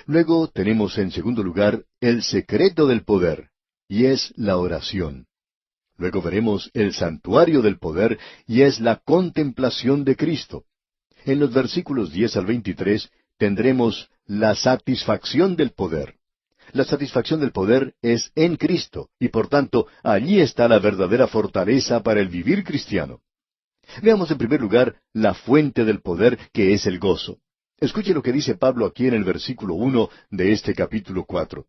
Luego tenemos en segundo lugar el secreto del poder, y es la oración. Luego veremos el santuario del poder, y es la contemplación de Cristo. En los versículos 10 al 23 tendremos la satisfacción del poder. La satisfacción del poder es en Cristo, y por tanto, allí está la verdadera fortaleza para el vivir cristiano. Veamos en primer lugar la fuente del poder, que es el gozo. Escuche lo que dice Pablo aquí en el versículo 1 de este capítulo 4.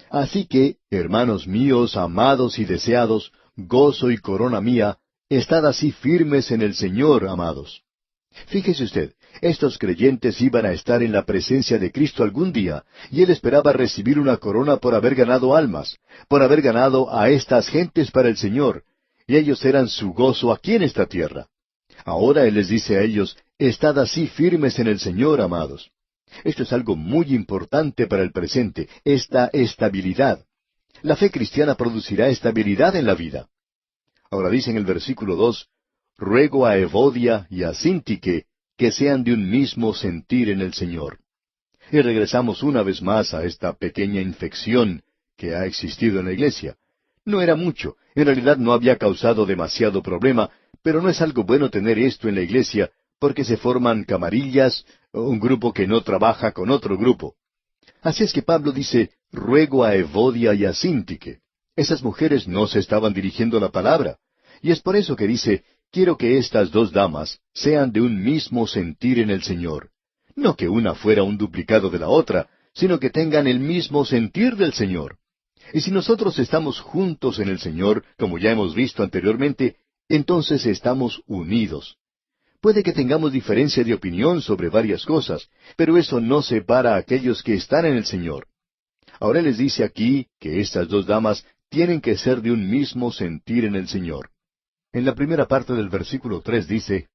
Así que, hermanos míos, amados y deseados, gozo y corona mía, estad así firmes en el Señor, amados. Fíjese usted, estos creyentes iban a estar en la presencia de Cristo algún día, y él esperaba recibir una corona por haber ganado almas, por haber ganado a estas gentes para el Señor, y ellos eran su gozo aquí en esta tierra. Ahora él les dice a ellos, estad así firmes en el Señor, amados. Esto es algo muy importante para el presente, esta estabilidad. La fe cristiana producirá estabilidad en la vida. Ahora dice en el versículo 2, ruego a Evodia y a Síntique que sean de un mismo sentir en el Señor. Y regresamos una vez más a esta pequeña infección que ha existido en la iglesia. No era mucho, en realidad no había causado demasiado problema, pero no es algo bueno tener esto en la iglesia, porque se forman camarillas, un grupo que no trabaja con otro grupo. Así es que Pablo dice, ruego a Evodia y a Síntique. Esas mujeres no se estaban dirigiendo la palabra, y es por eso que dice, quiero que estas 2 damas sean de un mismo sentir en el Señor. No que una fuera un duplicado de la otra, sino que tengan el mismo sentir del Señor. Y si nosotros estamos juntos en el Señor, como ya hemos visto anteriormente, entonces estamos unidos. Puede que tengamos diferencia de opinión sobre varias cosas, pero eso no separa a aquellos que están en el Señor. Ahora Él les dice aquí que estas 2 damas tienen que ser de un mismo sentir en el Señor. En la primera parte del versículo 3 dice,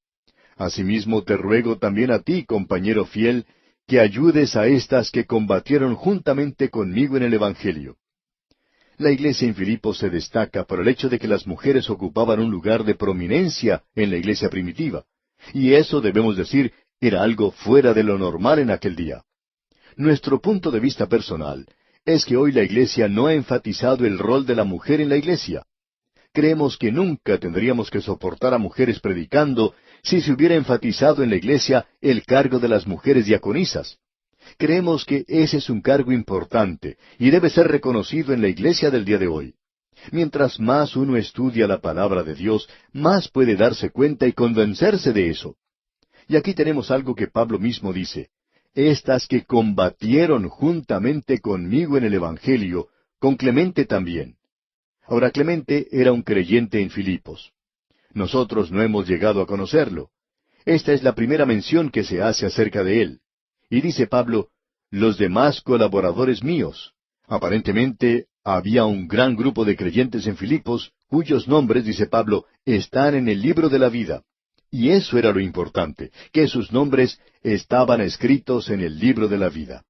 asimismo te ruego también a ti, compañero fiel, que ayudes a estas que combatieron juntamente conmigo en el Evangelio. La iglesia en Filipos se destaca por el hecho de que las mujeres ocupaban un lugar de prominencia en la iglesia primitiva. Y eso, debemos decir, era algo fuera de lo normal en aquel día. Nuestro punto de vista personal es que hoy la iglesia no ha enfatizado el rol de la mujer en la iglesia. Creemos que nunca tendríamos que soportar a mujeres predicando si se hubiera enfatizado en la iglesia el cargo de las mujeres diaconisas. Creemos que ese es un cargo importante y debe ser reconocido en la iglesia del día de hoy. Mientras más uno estudia la palabra de Dios, más puede darse cuenta y convencerse de eso. Y aquí tenemos algo que Pablo mismo dice, estas que combatieron juntamente conmigo en el Evangelio, con Clemente también. Ahora Clemente era un creyente en Filipos. Nosotros no hemos llegado a conocerlo. Esta es la primera mención que se hace acerca de él. Y dice Pablo, los demás colaboradores míos. Aparentemente había un gran grupo de creyentes en Filipos cuyos nombres, dice Pablo, están en el libro de la vida. Y eso era lo importante, que sus nombres estaban escritos en el libro de la vida.